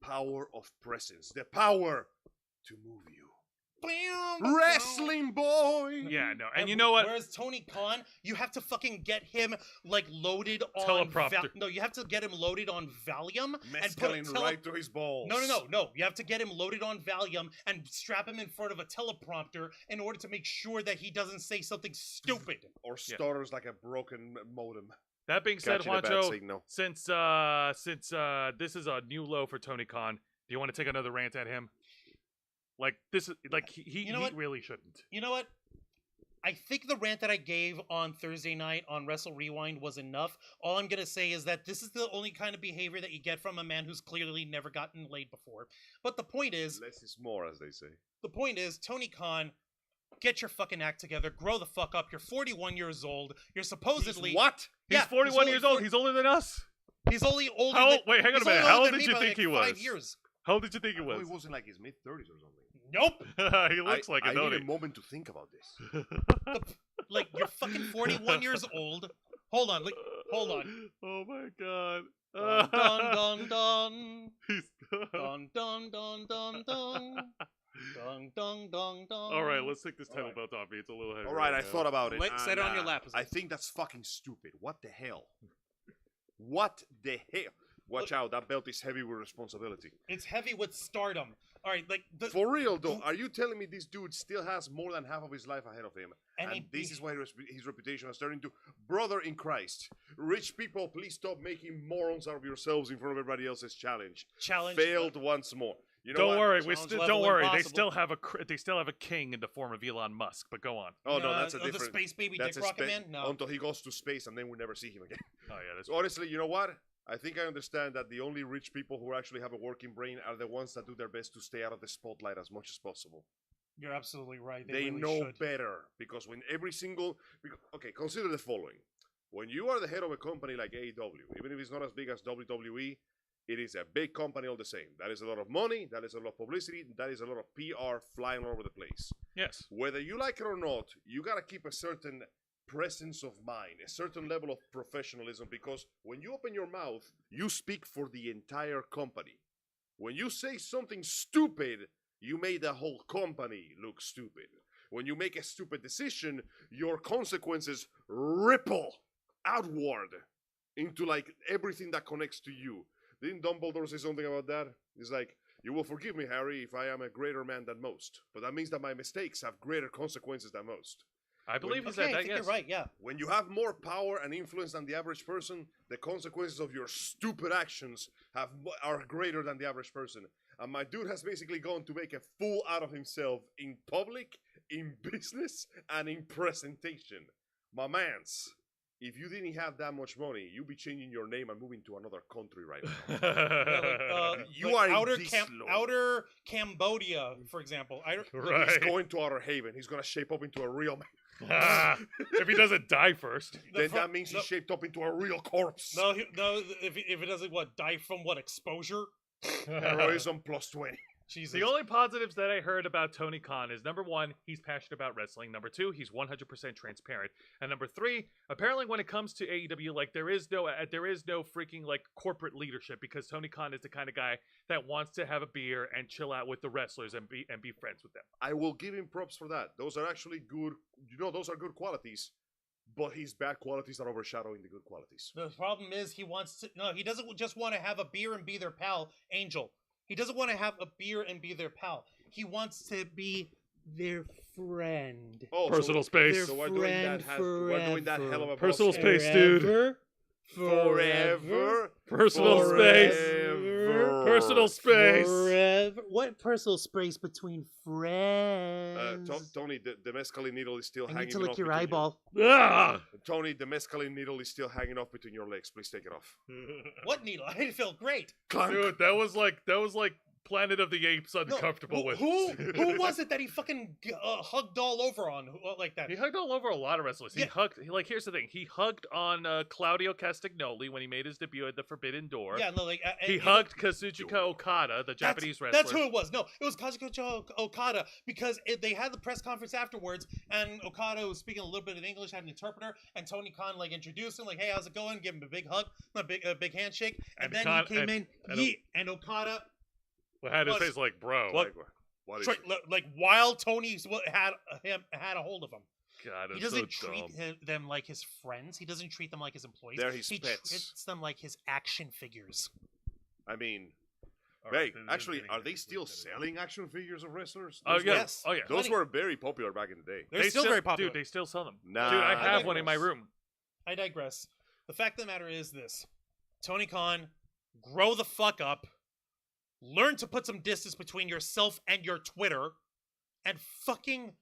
power of presence. The power to move you. Wrestling boy! Yeah, no. And you know what? Whereas Tony Khan, you have to fucking get him like loaded on Teleprompter. No, you have to get him loaded on Valium and put a Mescaline right to his balls. No. You have to get him loaded on Valium and strap him in front of a teleprompter in order to make sure that he doesn't say something stupid. Or stutters like a broken modem. That being said, Got you the bad Juancho, signal. since this is a new low for Tony Khan, do you want to take another rant at him? Like this is like he You know what? really shouldn't. You know what? I think the rant that I gave on Thursday night on Wrestle Rewind was enough. All I'm going to say is that this is the only kind of behavior that you get from a man who's clearly never gotten laid before. But the point is... Less is more, as they say. The point is, Tony Khan, get your fucking act together. Grow the fuck up. You're 41 years old. You're supposedly... He's what? He's 41 years old. He's older than us. He's only older Wait, hang on a minute. How old did you think he was? 5 years. How old did you think he was? He was in like his mid-30s or something. Nope. He looks like it, I don't need he? a moment to think about this. Like, you're fucking 41 years old. Hold on. Oh my god. Dun, dun, dun. He's Dun, dun, dun, dun, dun. Dun, dun, dun, dun. All right, let's take this title Alright. belt off me. It's a little heavy. All right, I now. thought about it. Set it on your lap. I think that's fucking stupid. What the hell? What the hell? Watch out, that belt is heavy with responsibility. It's heavy with stardom. All right, like... For real, though, are you telling me this dude still has more than half of his life ahead of him? And this is why his reputation is turning to brother in Christ. Rich people, please stop making morons out of yourselves in front of everybody else's challenge. Failed once more. You know Don't worry, Challenge level They impossible. still have a king in the form of Elon Musk. But go on. Oh no, that's a the different. space baby that's dick a rocket man? No. Until he goes to space and then we never see him again. Oh yeah, that's So honestly, you know what? I think I understand that the only rich people who actually have a working brain are the ones that do their best to stay out of the spotlight as much as possible. You're absolutely right. They really know should. better because when every single okay, consider the following: when you are the head of a company like AEW, even if it's not as big as WWE, it is a big company all the same. That is a lot of money. That is a lot of publicity. That is a lot of PR flying all over the place. yes. Whether you like it or not, you gotta keep a certain presence of mind, a certain level of professionalism, because when you open your mouth, you speak for the entire company. When you say something stupid, you made the whole company look stupid. When you make a stupid decision, your consequences ripple outward into like everything that connects to you. Didn't Dumbledore say something about that? He's like, you will forgive me, Harry, if I am a greater man than most. But that means that my mistakes have greater consequences than most. I believe he's Okay, I that. think Yes. you're right, yeah. When you have more power and influence than the average person, the consequences of your stupid actions are greater than the average person. And my dude has basically gone to make a fool out of himself in public, in business, and in presentation. My mans, if you didn't have that much money, you'd be changing your name and moving to another country right now. You like are in this low. outer Cambodia, for example. He's Right. going to Outer Haven. He's going to shape up into a real man. If he doesn't die first. Then that means he's shaped up into a real corpse. No, if it doesn't, die from what, exposure? Heroism plus 20. Jesus. The only positives that I heard about Tony Khan is number one, he's passionate about wrestling. Number two, he's 100% transparent. And number three, apparently when it comes to AEW, like there is no freaking like corporate leadership, because Tony Khan is the kind of guy that wants to have a beer and chill out with the wrestlers and be friends with them. I will give him props for that. Those are actually good. Those are good qualities. But his bad qualities are overshadowing the good qualities. The problem is he doesn't just want to have a beer and be their pal, Angel. He doesn't want to have a beer and be their pal. He wants to be their friend. Oh, Personal space. So we're doing that hell of a Personal boss space, game. dude. Forever. Personal space. Personal space. Forever. What personal space between friends? Tony, the mescaline needle is still I hanging need to off lick your between eyeball. Ah! Tony, the mescaline needle is still hanging off between your legs. Please take it off. What needle? I feel great. Clank. Dude, that was like Planet of the Apes uncomfortable with. Who was it that he fucking hugged all over on like that? He hugged all over a lot of wrestlers. Yeah. Here's the thing. He hugged on Claudio Castagnoli when he made his debut at the Forbidden Door. Yeah, no, like He hugged Kazuchika Okada, the Japanese wrestler. That's who it was. No, it was Kazuchika Okada, because they had the press conference afterwards, and Okada was speaking a little bit of English, had an interpreter, and Tony Khan like introduced him, like, "Hey, how's it going?" Give him a big hug, a big handshake, and then he came in, and Okada had his face like, bro. What is straight, like while Tony had a hold of him. God, He it's doesn't so treat dumb. them like his friends. He doesn't treat them like his employees. They're his he pets. treats them like his action figures. I mean, All right, hey, actually, are they still selling action figures of wrestlers? Oh Those yeah. were- Yes. Oh yeah. Those were very popular back in the day. They're still very popular. Dude, they still sell them. Nah, Dude, I I have one in my digress. room. I digress. The fact of the matter is this. Tony Khan, grow the fuck up. Learn to put some distance between yourself and your Twitter. And fucking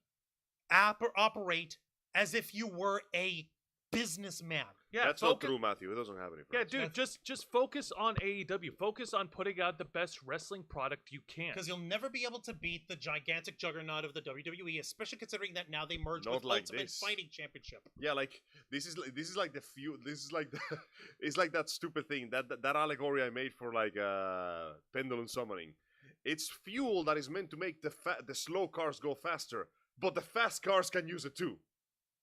operate as if you were a businessman. Yeah, That's not true, Matthew. It doesn't have any Yeah, friends. dude, just focus on AEW. Focus on putting out the best wrestling product you can. Because you'll never be able to beat the gigantic juggernaut of the WWE, especially considering that now they merged Not with like Ultimate this. Fighting Championship. Yeah, like this is like the few. This is like the, it's like that stupid thing that allegory I made for like pendulum summoning. It's fuel that is meant to make the slow cars go faster, but the fast cars can use it too.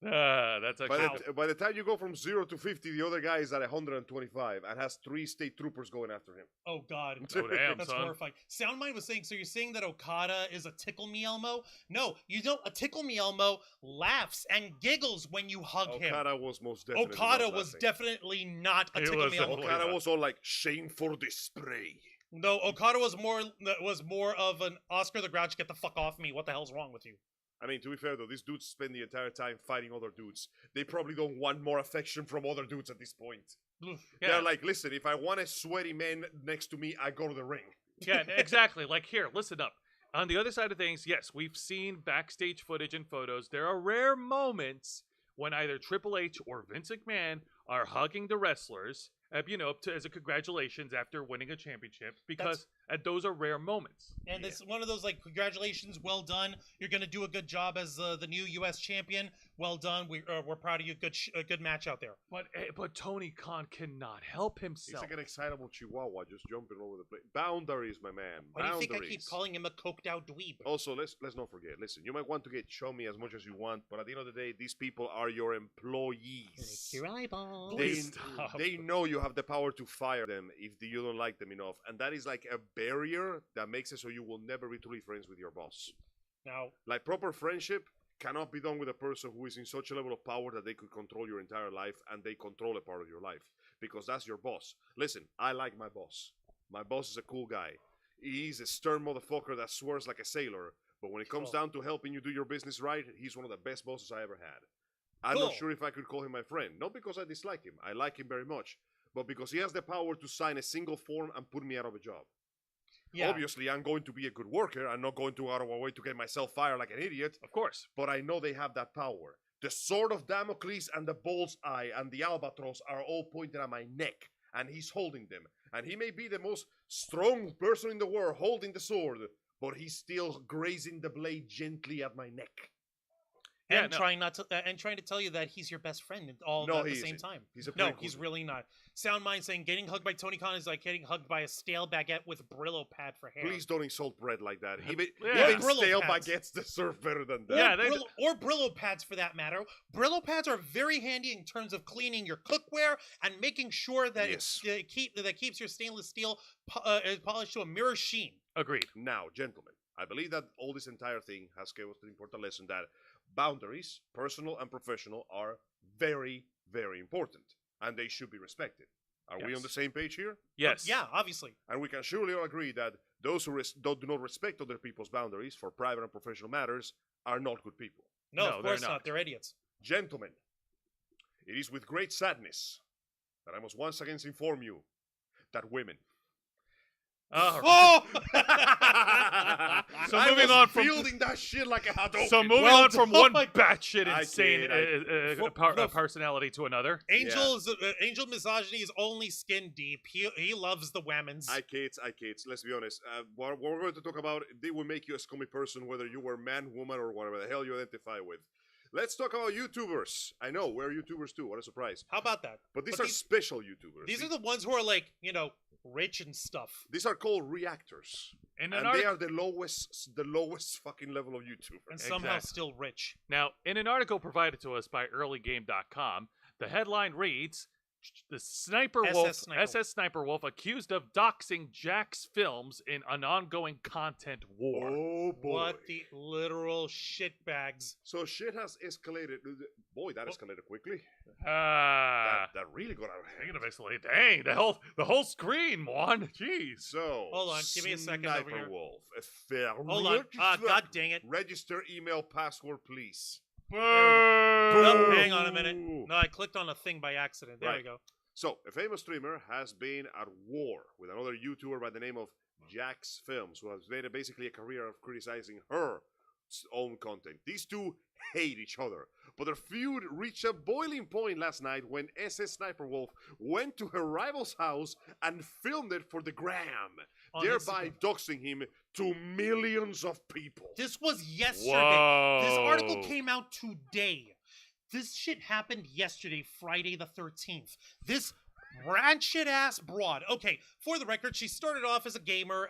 That's actually By the time you go from 0 to 50, the other guy is at 125 and has 3 state troopers going after him. Oh God, Oh, damn, that's son. horrifying. Soundmind was saying, so you're saying that Okada is a tickle me Elmo? No, you don't. A tickle me Elmo laughs and giggles when you hug him. Okada was most definitely Okada not was laughing. definitely not a He tickle was me Elmo. definitely Okada not. was all like shame for display. No, Okada was more of an Oscar the Grouch. Get the fuck off me! What the hell's wrong with you? I mean, to be fair though, these dudes spend the entire time fighting other dudes. They probably don't want more affection from other dudes at this point. Yeah. They're like, listen, if I want a sweaty man next to me, I go to the ring. Yeah, exactly. Like, here, listen up. On the other side of things, yes, we've seen backstage footage and photos. There are rare moments when either Triple H or Vince McMahon are hugging the wrestlers, as a congratulations after winning a championship, because those are rare moments. And it's one of those like, congratulations, well done. You're gonna do a good job as the new U.S. champion. Well done. We're proud of you. Good match out there. But Tony Khan cannot help He's himself. like an excitable chihuahua just jumping all over the place. Boundaries, my man. Why do you Boundaries. think I keep calling him a coked out dweeb? Also, let's not forget. Listen, you might want to get chummy as much as you want, but at the end of the day, these people are your employees. Your eyeball. Please stop. They know you have the power to fire them if you don't like them enough, and that is like a barrier that makes it so you will never be truly friends with your boss. Now, Like proper friendship cannot be done with a person who is in such a level of power that they could control your entire life and they control a part of your life because that's your boss. Listen, I like my boss. My boss is a cool guy. He's a stern motherfucker that swears like a sailor, but when it comes down to helping you do your business right, he's one of the best bosses I ever had. I'm not Cool. sure if I could call him my friend. Not because I dislike him. I like him very much. But because he has the power to sign a single form and put me out of a job. yeah. Obviously, I'm going to be a good worker. I'm not going to go out of my way to get myself fired like an idiot. Of course. But I know they have that power. The sword of Damocles and the bull's eye and the albatross are all pointed at my neck. And he's holding them. And he may be the most strong person in the world holding the sword. But he's still grazing the blade gently at my neck. Yeah, And no. trying to tell you that he's your best friend all No, at the he same isn't. time. He's a No, pretty cool he's dude. really not. Soundmind saying getting hugged by Tony Khan is like getting hugged by a stale baguette with Brillo pad for hair. Please don't insult bread like that. Even, Yeah. even Brillo stale pads. baguettes deserve better than Or, that. Yeah, they- Brillo pads for that matter. Brillo pads are very handy in terms of cleaning your cookware and making sure that that keeps your stainless steel polished to a mirror sheen. Agreed. Now, gentlemen, I believe that all this entire thing has given us the important lesson that boundaries, personal and professional, are very, very important. And they should be respected. Are we on Yes. the same page here? Yes. Yeah, obviously. And we can surely all agree that those who do not respect other people's boundaries for private and professional matters are not good people. No, No, of they're course not. not. They're idiots. Gentlemen, it is with great sadness that I must once again inform you that women. Oh, So I moving was on from- fielding that shit like a hot so moving on from oh one my- batshit I insane kid, personality to another. Angel misogyny is only skin deep. He loves the women's. I kids. Let's be honest. What we're going to talk about, they will make you a scummy person, whether you were man, woman, or whatever the hell you identify with. Let's talk about YouTubers. I know, we're YouTubers too. What a surprise. How about that? But these But are these- special YouTubers. These are the ones who are like, rich and stuff. These are called reactors. In And an they article, are the lowest fucking level of YouTuber. And somehow Exactly. still rich. now, in an article provided to us by earlygame.com, the headline reads, the Sniper Wolf, SS Sniper Wolf, accused of doxing Jack's films in an ongoing content war. Oh boy. What the literal shitbags. So shit has escalated. Boy, that escalated quickly. Ah, That really got out of speaking hand. of escalate, dang, the whole screen, Juan. Jeez. So, Hold on, give me a second over Sniper here. Wolf. Hold on. God dang it. Register email password, please. Oh, hang on a minute. No, I clicked on a thing by accident. There we Right. go. So, a famous streamer has been at war with another YouTuber by the name of Jack's Films, who has made basically a career of criticizing her own content. These two hate each other, But their feud reached a boiling point last night when SS Sniper Wolf went to her rival's house and filmed it for the gram, On thereby Instagram. doxing him to millions of people. This was yesterday. Whoa. This article came out today. This shit happened yesterday, Friday the 13th. This ratchet ass broad. Okay, for the record, she started off as a gamer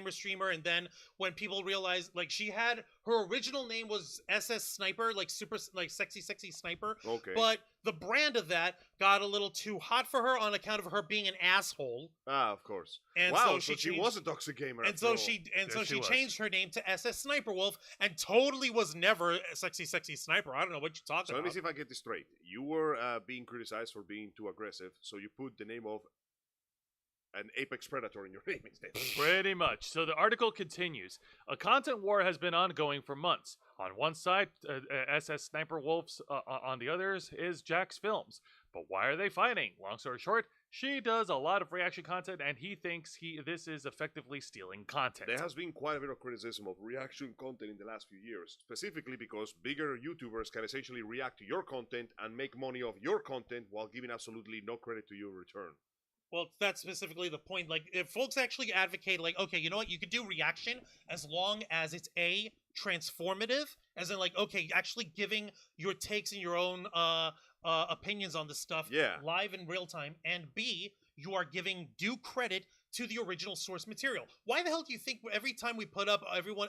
streamer, and then when people realized, like, she had her original name was SS Sniper, like super, like sexy sniper. Okay. But the brand of that got a little too hot for her on account of her being an asshole. Of course. And wow, so so she changed- was a toxic gamer. And after so all. she she was. changed her name to SS Sniper Wolf and totally was never a sexy sniper. I don't know what you're talking So let me about. see if I get this straight. You were being criticized for being too aggressive, so you put the name of an apex predator in your name instead. Pretty much. So the article continues. A content war has been ongoing for months. On one side, SS Sniper Wolves. On the others is Jack's Films. But why are they fighting? Long story short, she does a lot of reaction content, and he thinks this is effectively stealing content. There has been quite a bit of criticism of reaction content in the last few years, specifically because bigger YouTubers can essentially react to your content and make money off your content while giving absolutely no credit to you in return. Well, that's specifically the point. Like, if folks actually advocate, like, okay, you know what, you could do reaction as long as it's A, transformative, as in, like, okay, actually giving your takes and your own opinions on the stuff live in real time, and B, you are giving due credit to the original source material. Why the hell do you think every time we put up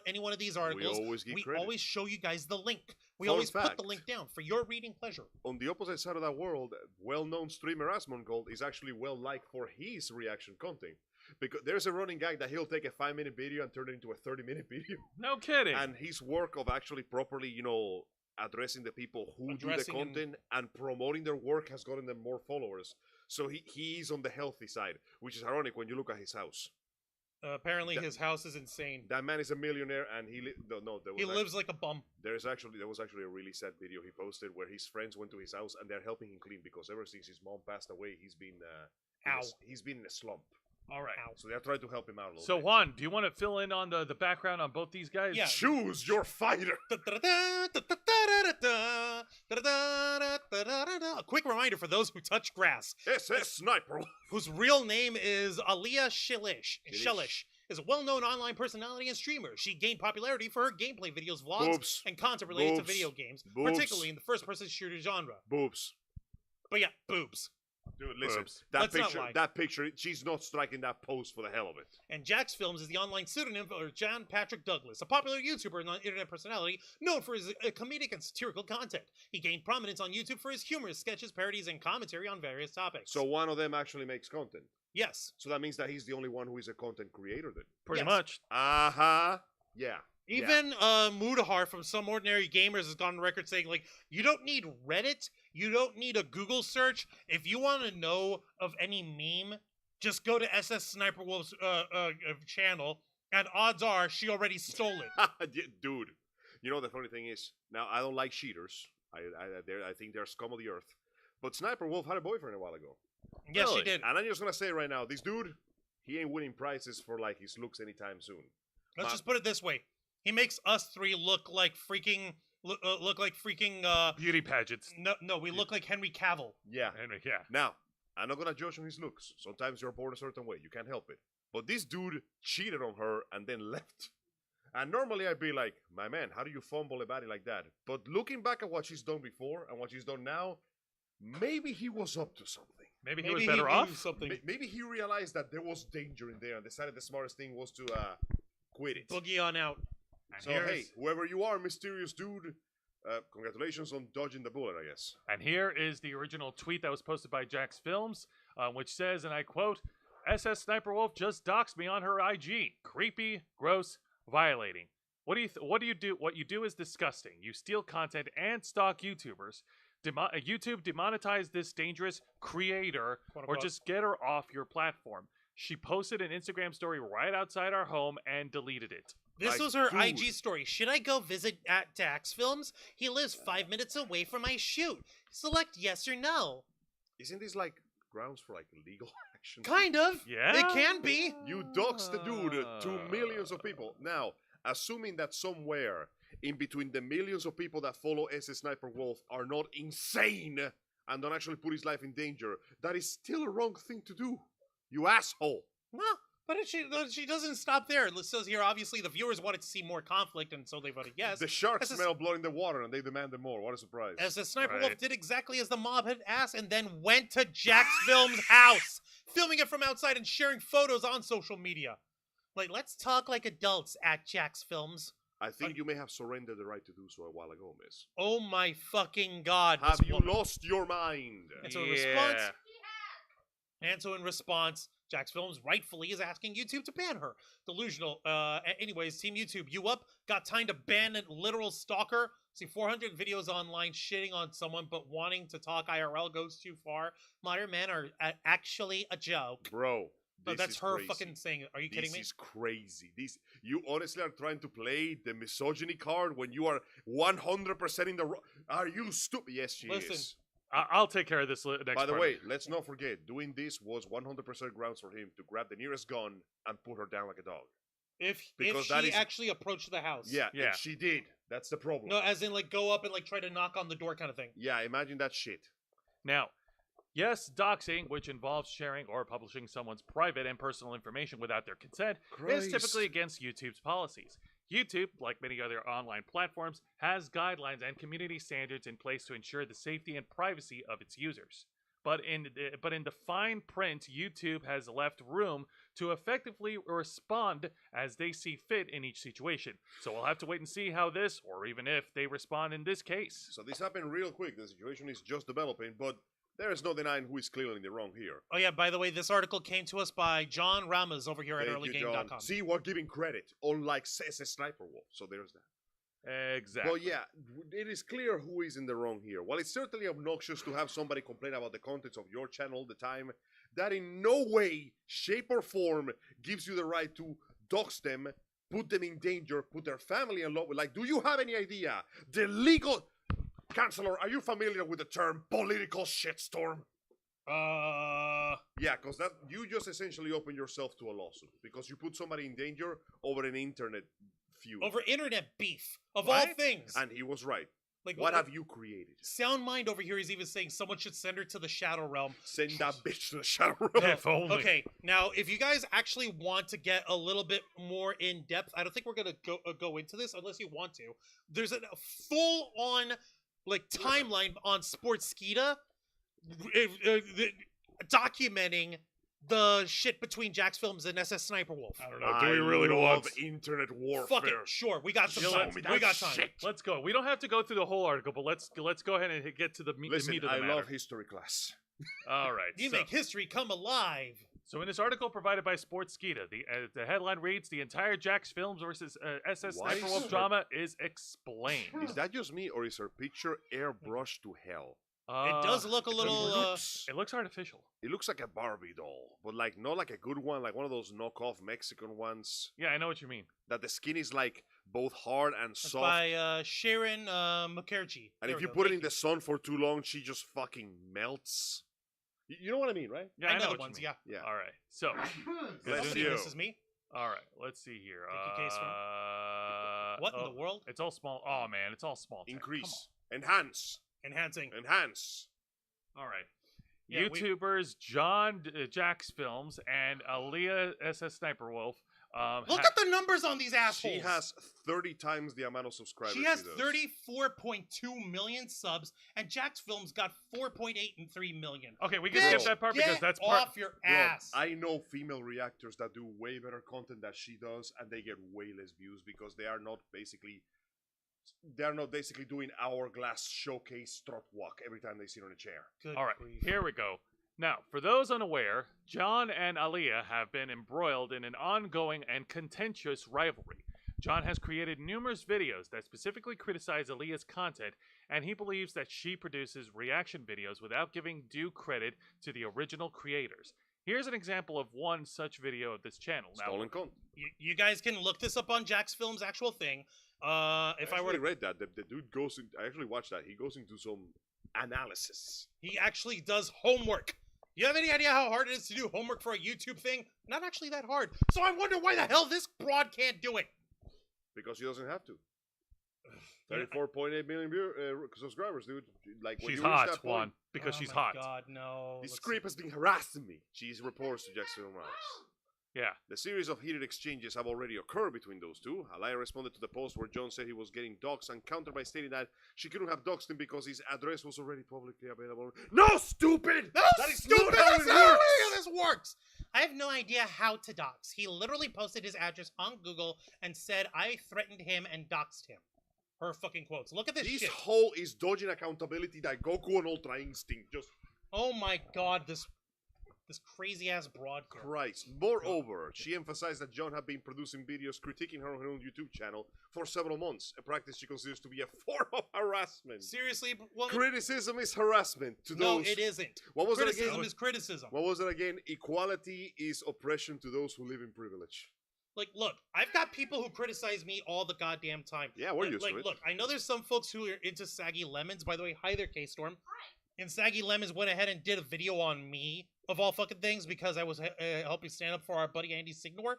any one of these articles, we always show you guys the link? We always put the link down for your reading pleasure. On the opposite side of that world, well-known streamer Asmongold is actually well-liked for his reaction content. Because there's a running gag that he'll take a 5-minute video and turn it into a 30-minute video. No kidding. And his work of actually properly, addressing the people who do the content and promoting their work has gotten them more followers. So he's on the healthy side, which is ironic when you look at his house. Apparently, his house is insane. That man is a millionaire, and he lives like a bum. There was actually a really sad video he posted where his friends went to his house and they're helping him clean because ever since his mom passed away, he's been in a slump. All right. So they're trying to help him out a little So bit. Juan, do you want to fill in on the background on both these guys? Yeah. Choose your fighter. A quick reminder for those who touch grass. SS Sniper. Whose real name is Aliyah Shelish. Is a well-known online personality and streamer. She gained popularity for her gameplay videos, vlogs, and content related to video games, particularly in the first-person shooter genre. Boobs. But yeah, boobs. Dude, listen. Boobs. That picture, she's not striking that pose for the hell of it. And Jack's Films is the online pseudonym for John Patrick Douglas, a popular YouTuber and internet personality known for his comedic and satirical content. He gained prominence on YouTube for his humorous sketches, parodies, and commentary on various topics. So one of them actually makes content. Yes. So that means that he's the only one who is a content creator then. Pretty much. Uh-huh. Yeah. Even Mudahar from Some Ordinary Gamers has gone on record saying, like, you don't need Reddit, you don't need a Google search. If you want to know of any meme, just go to SS Sniper Wolf's channel, and odds are she already stole it. Dude, you know the funny thing is, now I don't like cheaters. I think they're scum of the earth. But Sniper Wolf had a boyfriend a while ago. Yes, she did. And I'm just gonna say right now, this dude, he ain't winning prizes for like his looks anytime soon. Let's just put it this way: he makes us three look like freaking beauty pageants. No, we look like Henry Cavill. Yeah. Henry, yeah. Now, I'm not gonna judge on his looks. Sometimes you're born a certain way. You can't help it. But this dude cheated on her and then left. And normally I'd be like, my man, how do you fumble a body like that? But looking back at what she's done before and what she's done now, maybe he was up to something. Maybe he was better off. Maybe he realized that there was danger in there and decided the smartest thing was to quit it. Boogie on out. And So hey, whoever you are, mysterious dude, congratulations on dodging the bullet, I guess. And here is the original tweet that was posted by Jack's Films, which says, and I quote, SS Sniper Wolf just doxed me on her IG. Creepy, gross, violating. What you do is disgusting. You steal content and stalk YouTubers. YouTube demonetized this dangerous creator, or just get her off your platform. She posted an Instagram story right outside our home and deleted it. This was her IG story. Should I go visit at Dax Films? He lives 5 minutes away from my shoot. Select yes or no. Isn't this like grounds for like legal action? Kind of. Yeah. It can be. You doxed the dude to millions of people. Now, assuming that somewhere in between the millions of people that follow SS Sniper Wolf are not insane and don't actually put his life in danger, that is still a wrong thing to do. You asshole. Well, but she doesn't stop there. It says here, obviously, the viewers wanted to see more conflict, and so they voted yes. The sharks smell blood in the water, and they demanded more. What a surprise. As the Sniper Right. Wolf did exactly as the mob had asked, and then went to Jack's Films' house, filming it from outside and sharing photos on social media. Like, let's talk like adults at Jack's Films. I think you may have surrendered the right to do so a while ago, miss. Oh my fucking god. Have this you woman. lost your mind? And so in response, Jack's Films rightfully is asking YouTube to ban her. Delusional. Anyways, Team YouTube, you up? Got time to ban a literal stalker? See 400 videos online shitting on someone, but wanting to talk IRL goes too far. Modern men are actually a joke. Bro. But This that's is her crazy. fucking saying. Are you kidding me? This is crazy. You honestly are trying to play the misogyny card when you are 100% in the wrong. Are you stupid? Yes, she Listen. is. I'll take care of this next By the part. way, let's not forget, doing this was 100% grounds for him to grab the nearest gun and put her down like a dog. If Because she that is- actually approached the house. Yeah, Yeah. if she did. That's the problem. No, as in like go up and like try to knock on the door kind of thing. Yeah, imagine that shit. Now, yes, doxing, which involves sharing or publishing someone's private and personal information without their consent, is typically against YouTube's policies. YouTube, like many other online platforms, has guidelines and community standards in place to ensure the safety and privacy of its users. But in the fine print, YouTube has left room to effectively respond as they see fit in each situation. So we'll have to wait and see how this, or even if they respond in this case. So this happened real quick. The situation is just developing, but there is no denying who is clearly in the wrong here. Oh yeah, by the way, this article came to us by John Ramos over here at Thank you, John. earlygame.com. See, we're giving credit, unlike SS Sniper Wolf. So there's that. Exactly. Well, yeah, it is clear who is in the wrong here. While it's certainly obnoxious to have somebody complain about the contents of your channel all the time, that in no way, shape, or form gives you the right to dox them, put them in danger, put their family in love with. Like, do you have any idea? The legal... Counselor, are you familiar with the term political shitstorm? Yeah, because that you just essentially open yourself to a lawsuit because you put somebody in danger over an internet feud. Over internet beef of Right? all things. And he was right. Like What have you created? Sound Mind over here is even saying someone should send her to the Shadow Realm. Send that bitch to the shadow realm. If only. Okay, now if you guys actually want to get a little bit more in depth, I don't think we're gonna go into this unless you want to. There's a full on like timeline on Sportskeeda documenting the shit between Jack's Films and SS Sniper Wolf. I don't know. Do we really love want? internet warfare? Fuck it, sure, we got some You know, time. that We got time. shit. Let's go. We don't have to go through the whole article, but let's go ahead and get to the meat Listen, of the I matter. love history class. All right. You so, make history come alive. so in this article provided by Sportskeeda, the headline reads: "The entire Jack's Films versus SS Why Sniper is Wolf her- drama is explained." Is that just me, or is her picture airbrushed to hell? It does look a little. It looks artificial. It looks like a Barbie doll, but like not like a good one, like one of those knockoff Mexican ones. Yeah, I know what you mean. That the skin is like both hard and It's soft. by Sharon Mukherjee. And There if we you go. put it Thank in the sun for too long, she just fucking melts. You know what I mean, right? Yeah, I I know know the what ones, you mean. yeah. Yeah. All right. So, Bless Somebody you. misses me. all right. Let's see here. Thank you, Case What in the world? It's all small. Oh man, it's all small. text. Come Increase. Enhance. Enhancing. Enhance. on. All right. Yeah, YouTubers John Jack's Films and Aaliyah SS Sniper Wolf. Look at the numbers on these assholes. She has 30 times the amount of subscribers. She has does. 34.2 million subs, and Jack's Films got 4.8 and 3 million. Okay, we can Bitch, skip that part because get that's part. off your Bro, ass. I know female reactors that do way better content than she does, and they get way less views because they are not basically doing hourglass showcase strut walk every time they sit on a chair. Good All right, grief. here we go. Now, for those unaware, John and Aaliyah have been embroiled in an ongoing and contentious rivalry. John has created numerous videos that specifically criticize Aaliyah's content, and he believes that she produces reaction videos without giving due credit to the original creators. Here's an example of one such video of this channel. Now, Stolen content. You guys can look this up on Jack's Films' actual thing. If I were to, read that, the dude goes in. I actually watched that. He goes into some analysis. he actually does homework. You have any idea how hard it is to do homework for a YouTube thing? Not actually that hard. So I wonder why the hell this broad can't do it. Because he doesn't have to. 34.8 million subscribers, dude. Like when She's you reach hot, that point, Juan, because Oh she's my hot. God, no. this Let's creep has been harassing me. She's reports to Jackson Rice. Yeah. The series of heated exchanges have already occurred between those two. Alaya responded to the post where John said he was getting doxxed and countered by stating that she couldn't have doxxed him because his address was already publicly available. No, stupid! No, That is stupid! not how That's it not how works! any of this works! I have no idea how to dox. He literally posted his address on Google and said, I threatened him and doxed him. Her fucking quotes. Look at this This shit. whole is dodging accountability that Goku and Ultra Instinct just Oh my God, this crazy ass broad. here. Christ. Moreover, she emphasized that John had been producing videos critiquing her on her own YouTube channel for several months, a practice she considers to be a form of harassment. Seriously, woman? Criticism is harassment to No, those. it isn't. What was it Criticism again? is criticism. What was it again? Equality is oppression to those who live in privilege. Like, look, I've got people who criticize me all the goddamn time. Yeah, we're Like- used like, to it. Look, I know there's some folks who are into Saggy Lemons. By the way, hi there, K-Storm. And Saggy Lemons went ahead and did a video on me, of all fucking things, because I was helping stand up for our buddy Andy Signor.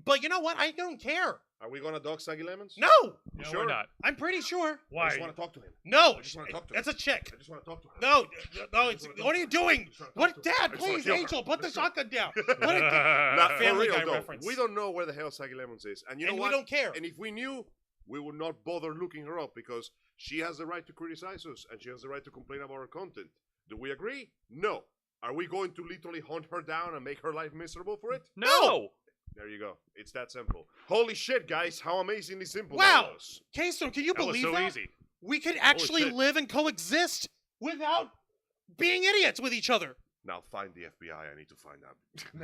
But you know what? I don't care. Are we gonna dog Saggy Lemons? No! You No, sure? we're not. I'm pretty sure. I Why? just want to talk to him. No! I just wanna talk to That's a chick. I just want to talk to him. No, no, just wanna what are you doing? I just wanna talk What, to him. I Dad, just wanna please, kill her. Angel, put the Let's go. shotgun down. Nah, for Family real, Guy though, reference. we don't know where the hell Saggy Lemons is. And you know And what? we don't care. And if we knew, we would not bother looking her up because she has the right to criticize us and she has the right to complain about our content. Do we agree? No. Are we going to literally hunt her down and make her life miserable for it? No! There you go. It's that simple. Holy shit, guys. How amazingly simple Wow. that was. K-Storm, can you That was believe so that? easy. We could actually shit. live and coexist without being idiots with each other. Now find the FBI. I need to find out.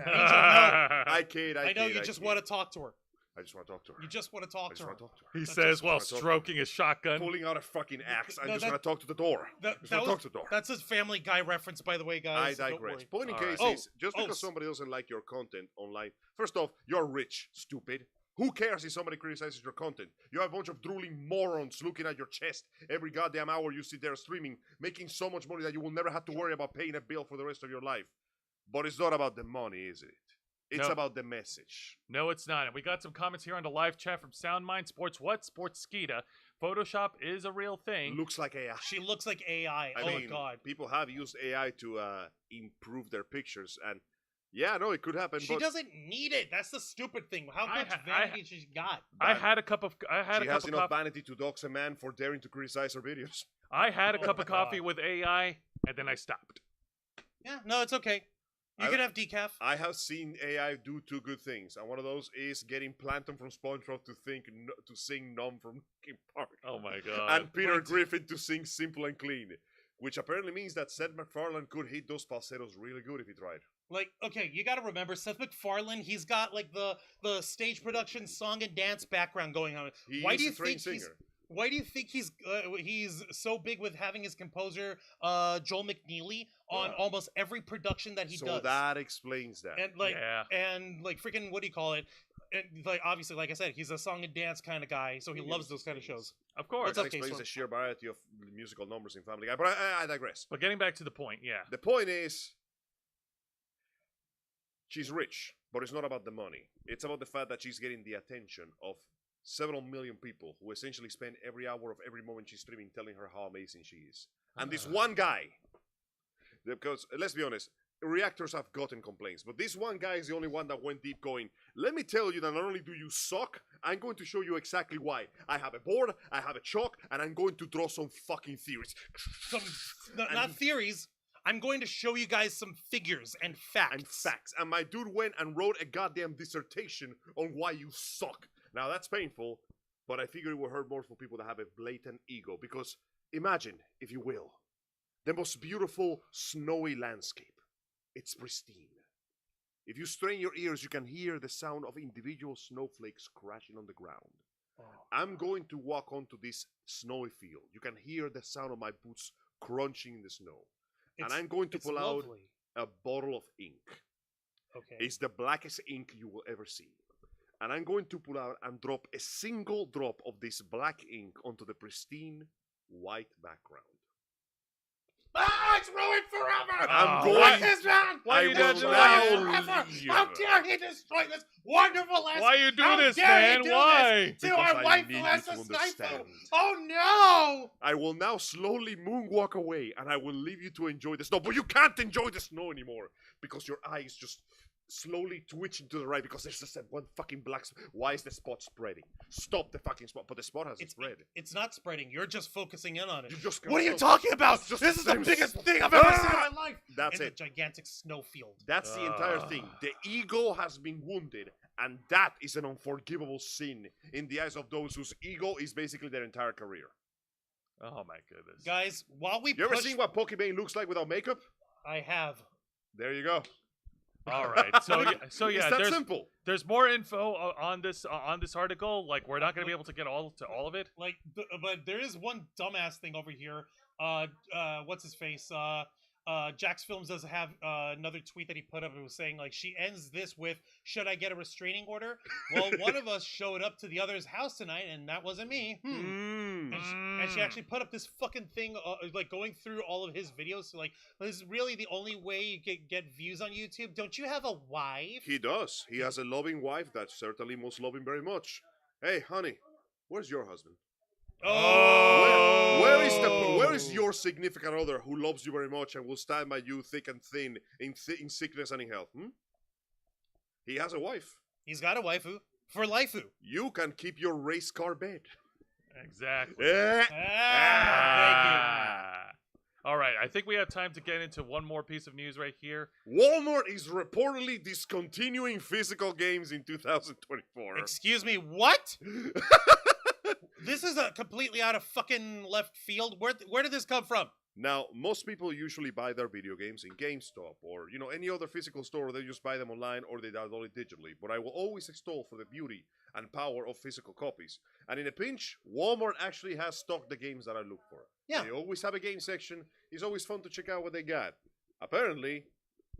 I I kid. know you just want to talk to her. I just want to talk to her. You just want to I talk just to her. want to talk to her. He That's says just while what I thought. stroking his shotgun. Pulling out a fucking axe. I No, just that- want to talk to the door. That, Just that want to was- talk to the door. that's a Family Guy reference, by the way, I guys. so don't digress. worry. Point in All case right. is, just Oh, because somebody doesn't like your content online, first off, you're rich, stupid. Who cares if somebody criticizes your content? You have a bunch of drooling morons looking at your chest every goddamn hour you sit there streaming, making so much money that you will never have to worry about paying a bill for the rest of your life. But it's not about the money, is it? It's No. about the message. No, it's not. And we got some comments here on the live chat from Soundmind Sports. What? Sports Skeeta. Photoshop is a real thing. Looks like AI. She looks like AI. I Oh mean, my god. people have used AI to improve their pictures, and yeah, no, it could happen. She but doesn't need it. That's the stupid thing. How I much ha- I vanity ha- she's got. I had a cup of she has cup of enough coffee. vanity to dox a man for daring to criticize her videos. I had a Oh cup my of coffee God. with AI, and then I stopped. Yeah, no, it's okay. You I- can have decaf. I have seen AI do two good things, and one of those is getting Plankton from SpongeBob to sing "Numb" from Linkin Park, Oh my god. and Peter Right. Griffin to sing "Simple and Clean," which apparently means that Seth MacFarlane could hit those falsettos really good if he tried. Like, okay, you got to remember Seth MacFarlane. He's got like the stage production, song and dance background going on. He Why is do you a trained think singer. Why do you think he's so big with having his composer Joel McNeely on Yeah. almost every production that he So does? that explains that. and like Yeah. and like freaking what do you call it? And like obviously, like I said, he's a song and dance kind of guy, so he loves those kind of shows. Of course. What's that up, explains K-Storm? the sheer variety of musical numbers in Family Guy. But I digress. But getting back to the point, yeah. The point is, she's rich, but it's not about the money. It's about the fact that she's getting the attention of several million people who essentially spend every hour of every moment she's streaming telling her how amazing she is. And this one guy, because let's be honest, reactors have gotten complaints, but this one guy is the only one that went deep going, let me tell you that not only do you suck, I'm going to show you exactly why. I have a board, I have a chalk, and I'm going to draw some fucking theories. Some not theories. I'm going to show you guys some figures and facts. And facts. And my dude went and wrote a goddamn dissertation on why you suck. Now that's painful, but I figure it will hurt more for people that have a blatant ego. Because imagine, if you will, the most beautiful snowy landscape. It's pristine. If you strain your ears, you can hear the sound of individual snowflakes crashing on the ground. I'm going to walk onto this snowy field. You can hear the sound of my boots crunching in the snow. And I'm going to it's pull out lovely. a bottle of ink. Okay. It's the blackest ink you will ever see. And I'm going to pull out and drop a single drop of this black ink onto the pristine white background. Ah, it's ruined forever! I'm Oh, going. Fuck this man! Why I you will doing now that? Forever! leave. How dare he destroy this wonderful lesson? Why you do How this, dare he man? do Why? this to Because our I wife need who you has to a sniper? understand. Oh no! I will now slowly moonwalk away, and I will leave you to enjoy the snow. But you can't enjoy the snow anymore because your eyes just slowly twitching to the right because there's just that one fucking black spot. Why is the spot spreading? Stop the fucking spot. But the spot hasn't spread. It's not spreading. You're just focusing in on it. You just What are you stop. talking about? It's just This is the same biggest s- thing I've ever Ah! seen in my life. That's in it. the gigantic snowfield. That's the entire thing. The ego has been wounded, and that is an unforgivable sin in the eyes of those whose ego is basically their entire career. Oh my goodness. Guys, while we You ever push... seen what Pokimane looks like without makeup? I have. There you go. All right. So yeah, It's that there's simple. there's more info on this article. Like we're not going to be able to get all of it. Like, but there is one dumbass thing over here. What's his face? Jax Films does have another tweet that he put up. It was saying like she ends this with, "Should I get a restraining order?" Well, one of us showed up to the other's house tonight, and that wasn't me. And she actually put up this fucking thing, like going through all of his videos. So, like, this is really the only way you get views on YouTube. Don't you have a wife? He does. He has a loving wife that certainly must love him very much. Hey, honey, where's your husband? Oh! Where is your significant other who loves you very much and will stand by you thick and thin in sickness and in health? He has a wife. He's got a waifu for lifeu. You can keep your race car bed. Exactly. Eh. Ah. All right. I think we have time to get into one more piece of news right here. Walmart is reportedly discontinuing physical games in 2024. Excuse me, what? This is a completely out of fucking left field. Where did this come from? Now, most people usually buy their video games in GameStop or, any other physical store. They just buy them online or they download it digitally. But I will always extol for the beauty and power of physical copies. And in a pinch, Walmart actually has stocked the games that I look for. Yeah. They always have a game section. It's always fun to check out what they got. Apparently,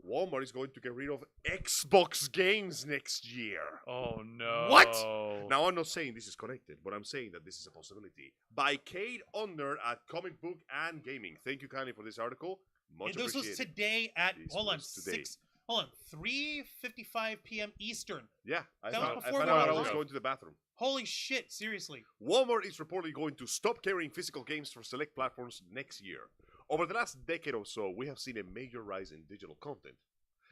Walmart is going to get rid of Xbox games next year. Oh no. What? Now, I'm not saying this is connected, but I'm saying that this is a possibility. By Kate Under at Comic Book and Gaming. Thank you kindly for this article. Much And this was appreciated. today at This hold on was today. 3:55 p.m. Eastern. Yeah, I That was found before out we I were was live. going to the bathroom. Holy shit! Seriously. Walmart is reportedly going to stop carrying physical games for select platforms next year. Over the last decade or so, we have seen a major rise in digital content.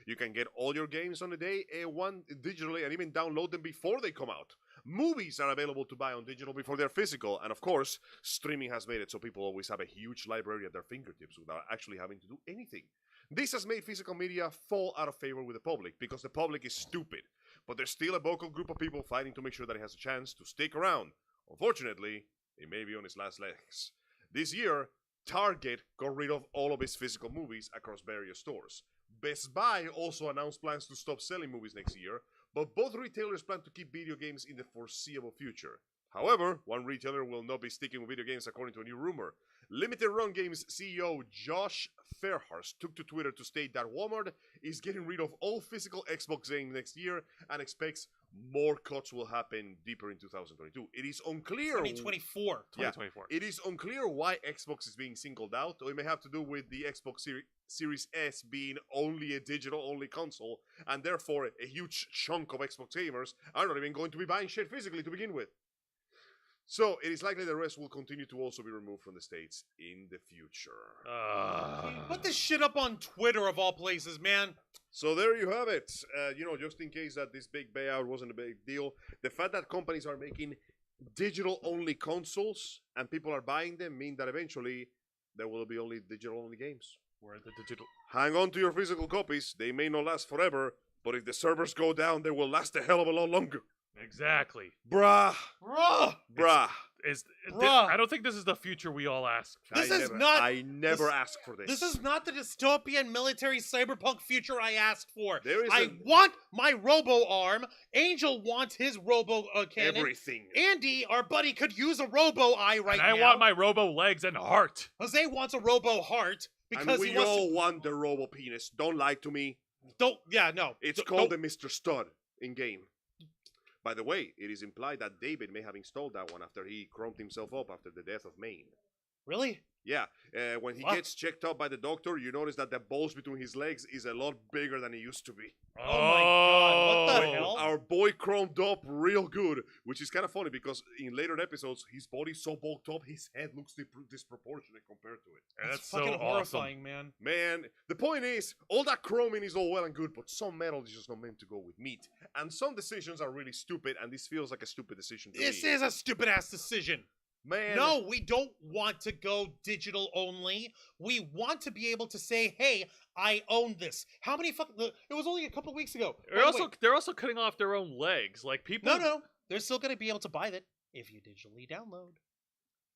You can get all your games on a day, one digitally, and even download them before they come out. Movies are available to buy on digital before they're physical, and of course, streaming has made it so people always have a huge library at their fingertips without actually having to do anything. This has made physical media fall out of favor with the public because the public is stupid, but there's still a vocal group of people fighting to make sure that it has a chance to stick around. Unfortunately, it may be on its last legs. This year, Target got rid of all of its physical movies across various stores. Best Buy also announced plans to stop selling movies next year, but both retailers plan to keep video games in the foreseeable future. However, one retailer will not be sticking with video games according to a new rumor. Limited Run Games CEO Josh Fairhurst took to Twitter to state that Walmart is getting rid of all physical Xbox games next year and expects more cuts will happen deeper in 2022. It is unclear. 2024. 2024. It is unclear why Xbox is being singled out, or it may have to do with the Xbox Series S being only a digital-only console, and therefore a huge chunk of Xbox gamers are not even going to be buying shit physically to begin with. So, it is likely the rest will continue to also be removed from the States in the future. Put this shit up on Twitter of all places, man. So there you have it. Just in case that this big payout wasn't a big deal, the fact that companies are making digital-only consoles and people are buying them mean that eventually there will be only digital-only games. Where the digital. Hang on to your physical copies. They may not last forever, but if the servers go down, they will last a hell of a lot longer. Exactly. Bruh. Bruh. I don't think this is the future we all asked for. I never asked for this. This is not the dystopian military cyberpunk future I asked for. There is I want my robo arm. Angel wants his robo cannon. everything. Andy, our buddy, could use a robo eye right And now. I want my robo legs and heart. Jose wants a robo heart And because we he wants all want the robo penis. Don't lie to me. no. It's called the Mr. Stud in game. By the way, it is implied that David may have installed that one after he chromed himself up after the death of Maine. Really? Yeah, when he What? gets checked out by the doctor, you notice that the balls between his legs is a lot bigger than it used to be. Oh my God, what the Wait, hell? Our boy chromed up real good, which is kind of funny because in later episodes, his body's so bulked up, his head looks disproportionate compared to it. That's so fucking awesome. horrifying, man. Man, the point is, all that chroming is all well and good, but some metal is just not meant to go with meat. And some decisions are really stupid, and this feels like a stupid decision to This me. is a stupid ass decision. Man, No, we don't want to go digital only. We want to be able to say, "Hey, I own this." How many fucking? It was only a couple of weeks ago. They're also cutting off their own legs. Like people. No. They're still going to be able to buy that if you digitally download.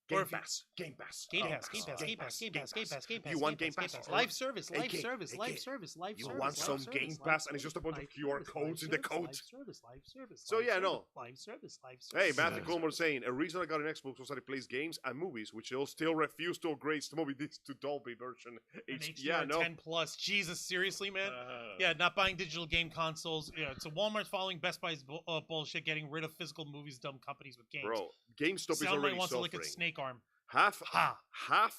Game or if you- Pass, Game Pass, Game Oh, Pass, Game Pass, Game Pass, Game Pass, Game Pass, Game Pass. You want Game Game Pass? Pass. Or- Live service, Hey, live kid, service, hey, live kid. service, live You service. want live some service, Game live Pass and it's just a service, bunch of live QR service, codes in live the service, code? Live service, live service. So, live yeah, service, no. Live service, live Hey, service. Matthew live Coleman was saying, a reason I got an Xbox was that it plays games and movies, which they'll still refuse to upgrade some of this to Dolby version. An Yeah, HDR no. 10 plus. Jesus, seriously, man? Yeah, not buying digital game consoles. Yeah, so Walmart's following Best Buy's bullshit, getting rid of physical movies, dumb companies with games. Bro, GameStop is Soundbite already wants to lick suffering. its snake arm. Half Ha!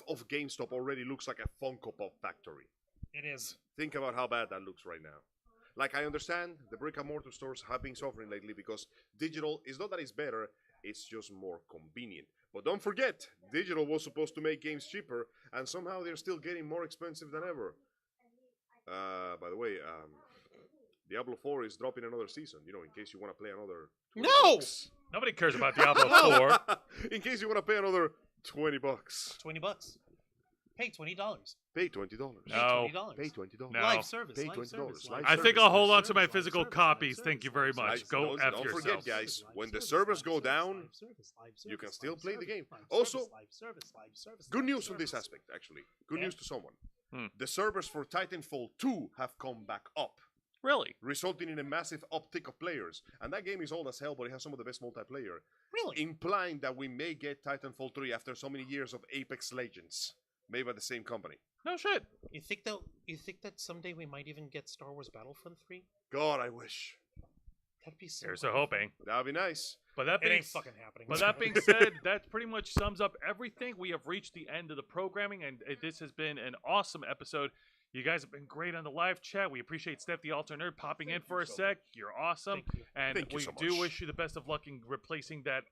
of GameStop already looks like a Funko Pop factory. It is. Think about how bad that looks right now. Like, I understand the brick and mortar stores have been suffering lately because digital is not that it's better, it's just more convenient. But don't forget, digital was supposed to make games cheaper, and somehow they're still getting more expensive than ever. By the way, Diablo 4 is dropping another season, in case you want to play another 20 No! bucks. Nobody cares about Diablo No. 4. In case you want to pay another $20. $20. Pay $20. Pay $20. Pay No. $20. Pay $20. No. Live service. Pay live $20. service, Live live I service, think I'll hold live on to my service, physical live service, copies. live Thank you service, very live much. service, Go Don't F forget, yourselves. guys, live when the service, servers live go service, down, live service, live you can service, still live play the service, game. live Also, service, live service, live service, good live news on this service. aspect, actually. Good Yeah. news to someone. Hmm. The servers for Titanfall 2 have come back up, Really? resulting in a massive uptick of players. And that game is old as hell, but it has some of the best multiplayer, Really? implying that we may get Titanfall 3 after so many years of Apex Legends, made by the same company. No shit. You think that someday we might even get Star Wars Battlefront 3? God, I wish. That'd be so Here's cool. a hoping. That'd be nice. But that It being ain't fucking happening. But that being said, that pretty much sums up everything. We have reached the end of the programming, and this has been an awesome episode. You guys have been great on the live chat. We appreciate Steph the Alter Nerd popping in for a sec. You're awesome. Thank you. And Thank you we so do much. wish you the best of luck in replacing that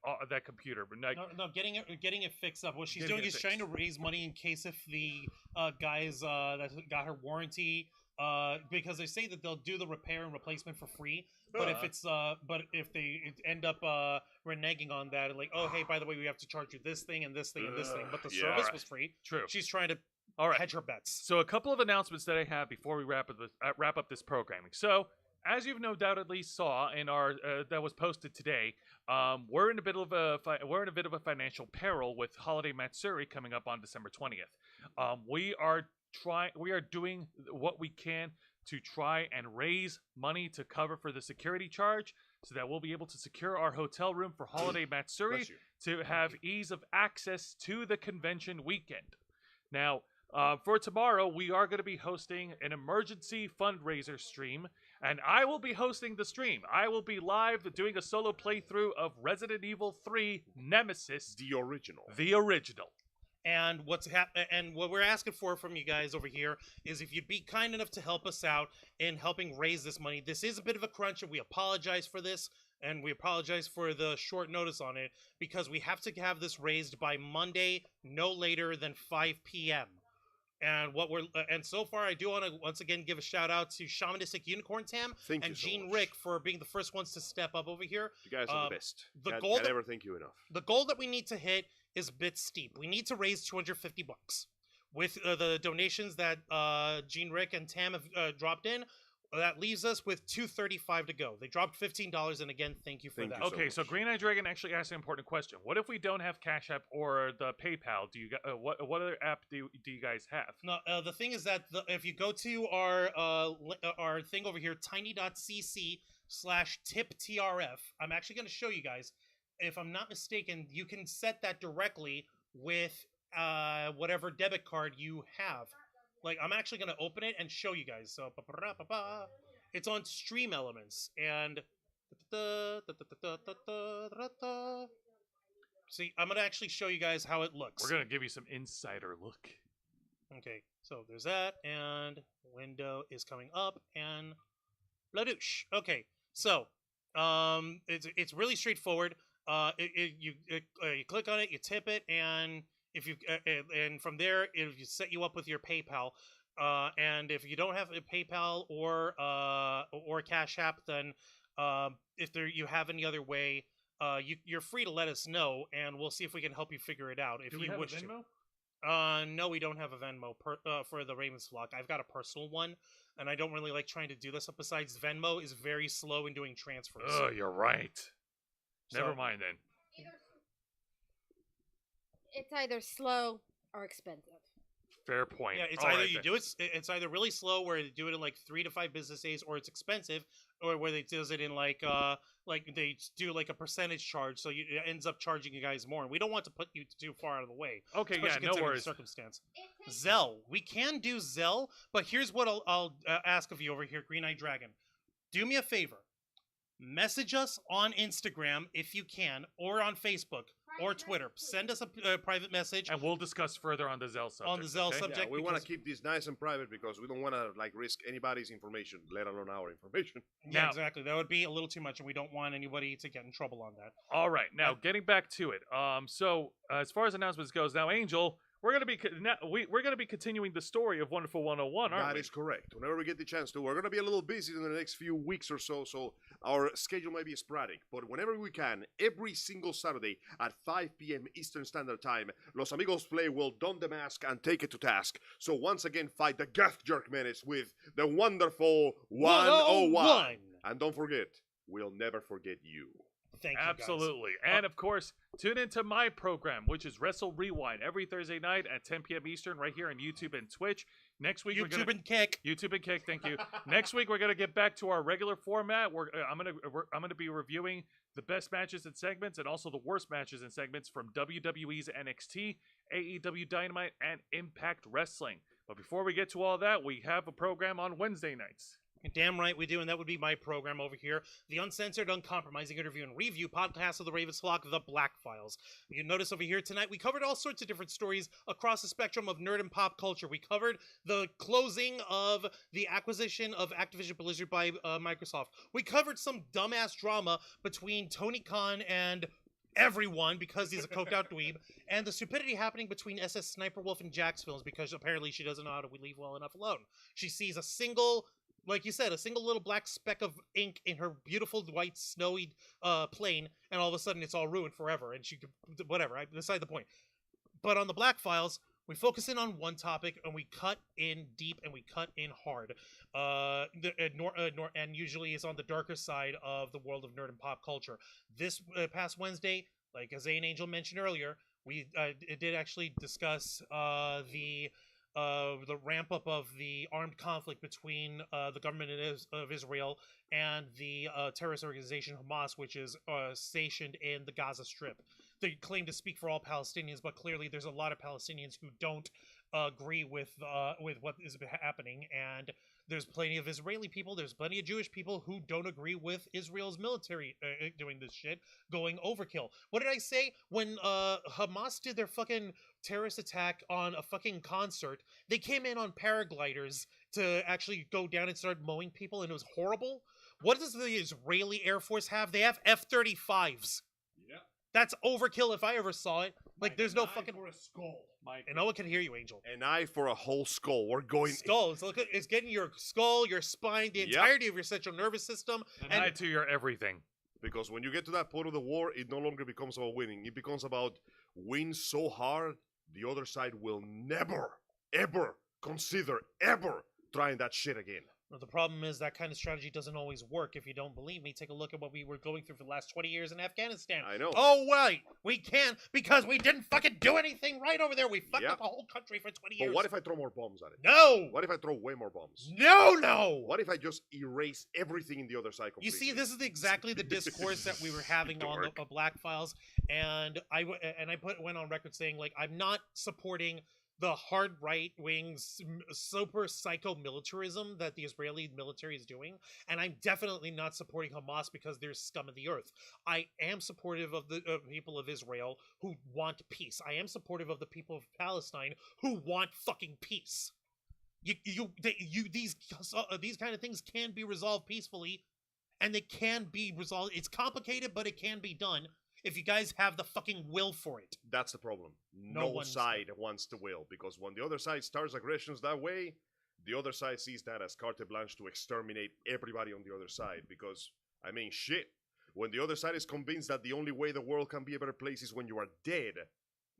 computer. But No, getting it fixed up. What she's Getting doing it is trying to raise money in case if the guys that got her warranty, because they say that they'll do the repair and replacement for free. But if they end up reneging on that and like, oh hey, by the way, we have to charge you this thing and this thing and this thing, but the Yeah. service Alright. was free. True. She's trying to All right. hedge her bets. So a couple of announcements that I have before we wrap up this programming. So as you've no doubtedly saw in our that was posted today, we're in a bit of a financial peril with Holiday Matsuri coming up on December 20th. We are doing what we can to try and raise money to cover for the security charge, so that we'll be able to secure our hotel room for Holiday Matsuri Bless you. to have ease of access to the convention weekend. Now, for tomorrow, we are going to be hosting an emergency fundraiser stream, and I will be hosting the stream. I will be live doing a solo playthrough of Resident Evil 3 Nemesis, The original. the original. And what we're asking for from you guys over here is if you'd be kind enough to help us out in helping raise this money. This is a bit of a crunch, and we apologize for this, and we apologize for the short notice on it, because we have to have this raised by Monday, no later than 5 p.m. And so far, I do want to once again give a shout out to Shamanistic Unicorn Tam Thank and you so Gene much. Rick for being the first ones to step up over here. You guys are the best. the Can't goal that- never thank you enough. The goal that we need to hit is a bit steep. We need to raise $250 with the donations that Gene Rick and Tam have dropped in. That leaves us with $235 to go. They dropped $15, and again, thank you for Thank that. you so Okay, so much. Green Eye Dragon actually asked an important question. What if we don't have Cash App or the PayPal? Do you what other app do you guys have? No, the thing is that if you go to our thing over here, tiny.cc/tiptrf, I'm actually going to show you guys. If I'm not mistaken, you can set that directly with whatever debit card you have. Like, I'm actually going to open it and show you guys. So, it's on Stream Elements, and See, I'm gonna actually show you guys how it looks. We're gonna give you some insider look. Okay, so there's that, and window is coming up, and bladoosh. Okay, so it's really straightforward. You click on it, you tip it, and if you and from there it will set you up with your PayPal. And if you don't have a PayPal or Cash App, then if you have any other way, you're free to let us know, and we'll see if we can help you figure it out. If Do we you have wish a Venmo? no, we don't have a Venmo for the Ravens vlog. I've got a personal one, and I don't really like trying to do this. Besides, Venmo is very slow in doing transfers. Oh, you're right. Never So- mind then. It's either slow or expensive. Fair point. Yeah, it's All either right you then. do it. It's either really slow, where they do it in like 3 to 5 business days, or it's expensive, or where they does it in like they do like a percentage charge, so it ends up charging you guys more. And we don't want to put you too far out of the way. Okay, yeah, Especially no considering the worries. circumstance. Zelle, we can do Zelle, but here's what I'll ask of you over here, Green Eye Dragon. Do me a favor. Message us on Instagram if you can, or on Facebook or Twitter. Send us a private message. And we'll discuss further on the Zell subject. On the Zell okay? subject. Yeah, we want to because- keep this nice and private because we don't want to like risk anybody's information, let alone our information. Yeah, Now- exactly. That would be a little too much, and we don't want anybody to get in trouble on that. All right, now getting back to it. So as far as announcements goes, now Angel, we're gonna be continuing the story of Wonderful 101, aren't That we? is correct. Whenever we get the chance to, we're going to be a little busy in the next few weeks or so, so our schedule might be sporadic. But whenever we can, every single Saturday at 5 p.m. Eastern Standard Time, Los Amigos Play will don the mask and take it to task. So once again, fight the Gaff Jerk Menace with the wonderful 101. And don't forget, we'll never forget you. Thank you, guys. Absolutely. And of course, tune into my program, which is Wrestle Rewind, every Thursday night at 10 p.m. Eastern, right here on YouTube and Twitch. Next week, YouTube and Kick. YouTube and Kick, thank you. Next week, we're gonna get back to our regular format. I'm gonna be reviewing the best matches and segments, and also the worst matches and segments from WWE's NXT, AEW Dynamite, and Impact Wrestling. But before we get to all that, we have a program on Wednesday nights. Damn right we do, and that would be my program over here. The uncensored, uncompromising interview and review podcast of the Ravens Flock, The Black Files. You notice over here tonight, we covered all sorts of different stories across the spectrum of nerd and pop culture. We covered the closing of the acquisition of Activision Blizzard by Microsoft. We covered some dumbass drama between Tony Khan and everyone because he's a coked out dweeb, and the stupidity happening between SS Sniper Wolf and Jax films because apparently she doesn't know how to leave well enough alone. She sees a single, like you said, a single little black speck of ink in her beautiful white snowy plane, and all of a sudden it's all ruined forever, and she could, whatever, beside the point. But on the Black Files, we focus in on one topic, and we cut in deep, and we cut in hard. And usually is on the darker side of the world of nerd and pop culture. This past Wednesday, like as Zane Angel mentioned earlier, we did actually discuss the ramp up of the armed conflict between the government of Israel and the terrorist organization Hamas, which is stationed in the Gaza Strip. They claim to speak for all Palestinians, but clearly there's a lot of Palestinians who don't agree with what is happening, and there's plenty of Israeli people, there's plenty of Jewish people who don't agree with Israel's military doing this shit, going overkill. What did I say? When Hamas did their fucking terrorist attack on a fucking concert, they came in on paragliders to actually go down and start mowing people, and it was horrible. What does the Israeli Air Force have? They have F-35s. Yeah. That's overkill if I ever saw it. Like, there's no fucking... for a skull. Mike, And no one can hear you, Angel. An eye for a whole skull. We're going... Skull. So look, it's getting your skull, your spine, the Yep. entirety of your central nervous system. and I to your everything. Because when you get to that point of the war, it no longer becomes about winning. It becomes about win so hard, the other side will never, ever consider ever trying that shit again. But the problem is that kind of strategy doesn't always work. If you don't believe me, take a look at what we were going through for the last 20 years in Afghanistan. I know. Oh, wait. We can't because we didn't fucking do anything right over there. We fucked Yep. up a whole country for 20 years. But what if I throw more bombs at it? No! What if I throw way more bombs? No! What if I just erase everything in the other side You completely? see, this is exactly the discourse that we were having on Dark. the Black Files, and I went on record saying, like, I'm not supporting the hard right wing super psycho militarism that the Israeli military is doing, and I'm definitely not supporting Hamas because they're scum of the earth. I am supportive of the people of Israel who want peace. I am supportive of the people of Palestine who want fucking peace. These kind of things can be resolved peacefully, and they can be resolved. It's complicated, but it can be done if you guys have the fucking will for it. That's the problem. No No one's- side wants the will, because when the other side starts aggressions that way, the other side sees that as carte blanche to exterminate everybody on the other side. Because, I mean, shit. When the other side is convinced that the only way the world can be a better place is when you are dead,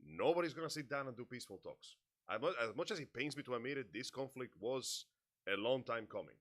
nobody's gonna sit down and do peaceful talks. As much as it pains me to admit it, this conflict was a long time coming.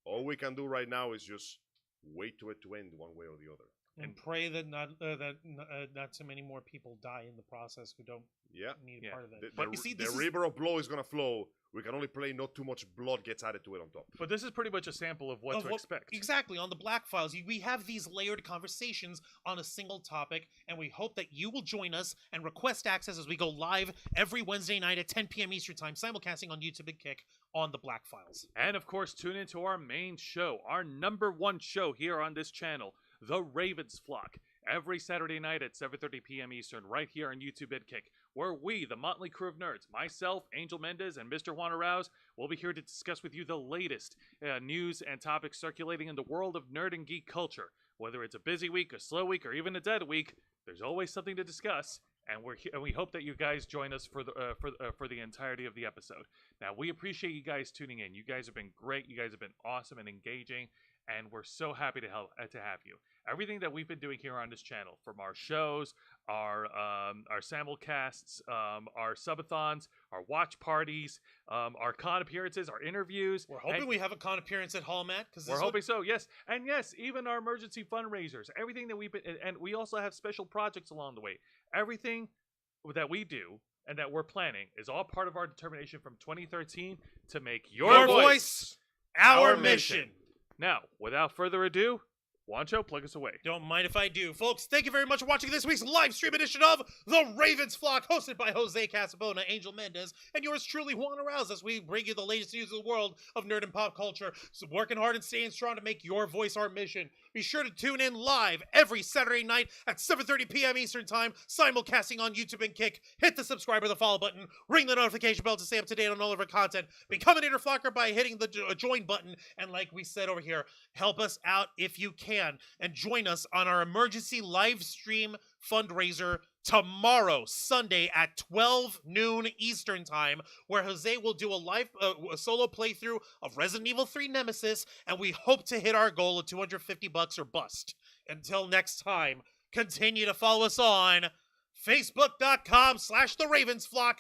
All we can do right now is just wait to it to end one way or the other. And pray that not too many more people die in the process who don't Yeah. need Yeah. a part of that. The, you see, the this is- river of blood is gonna flow. We can only pray not too much blood gets added to it on top. But this is pretty much a sample of what to expect. Exactly. On the Black Files, we have these layered conversations on a single topic, and we hope that you will join us and request access as we go live every Wednesday night at 10 p.m. Eastern Time, simulcasting on YouTube and Kick on the Black Files. And of course, tune into our main show, our #1 show here on this channel, The Ravens Flock, every Saturday night at 7:30 p.m. Eastern, right here on YouTube and Kick, where we, the motley crew of nerds, myself, Angel Mendez, and Mr. Juan Arouse, will be here to discuss with you the latest news and topics circulating in the world of nerd and geek culture. Whether it's a busy week, a slow week, or even a dead week, there's always something to discuss. And we hope that you guys join us for the entirety of the episode. Now, we appreciate you guys tuning in. You guys have been great. You guys have been awesome and engaging, and we're so happy to have you. Everything that we've been doing here on this channel, from our shows, our simulcasts, our subathons, our watch parties, our con appearances, our interviews. We're hoping we have a con appearance at Hallmat, because We're hoping so, yes. And yes, even our emergency fundraisers, everything that we've been, and we also have special projects along the way. Everything that we do and that we're planning is all part of our determination from 2013 to make your voice our mission. Now, without further ado, Juancho, plug us away. Don't mind if I do. Folks, thank you very much for watching this week's live stream edition of The Ravens Flock, hosted by Jose Casabona, Angel Mendez, and yours truly, Juan Arouse, as we bring you the latest news of the world of nerd and pop culture. So working hard and staying strong to make your voice our mission. Be sure to tune in live every Saturday night at 7:30 p.m. Eastern Time, simulcasting on YouTube and Kick. Hit the subscribe or the follow button. Ring the notification bell to stay up to date on all of our content. Become an Interflocker by hitting the join button. And like we said over here, help us out if you can. And join us on our emergency live stream fundraiser tomorrow, Sunday at 12 noon Eastern Time, where Jose will do a live a solo playthrough of Resident Evil 3 Nemesis, and we hope to hit our goal of $250 or bust. Until next time, continue to follow us on Facebook.com/TheRavensFlock,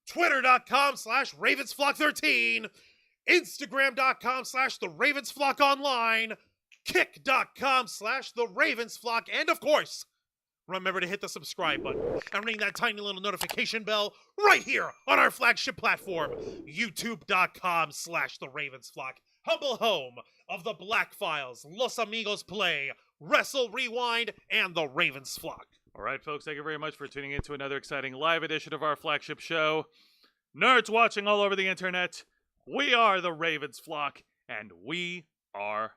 Twitter.com/RavensFlock13, Instagram.com/TheRavensFlockOnline, Kick.com/TheRavensFlock, and of course, remember to hit the subscribe button and ring that tiny little notification bell right here on our flagship platform, YouTube.com/TheRavensFlock, humble home of the Black Files, Los Amigos Play, Wrestle Rewind, and the Ravens Flock. All right, folks, thank you very much for tuning in to another exciting live edition of our flagship show. Nerds watching all over the internet, we are the Ravens Flock, and we are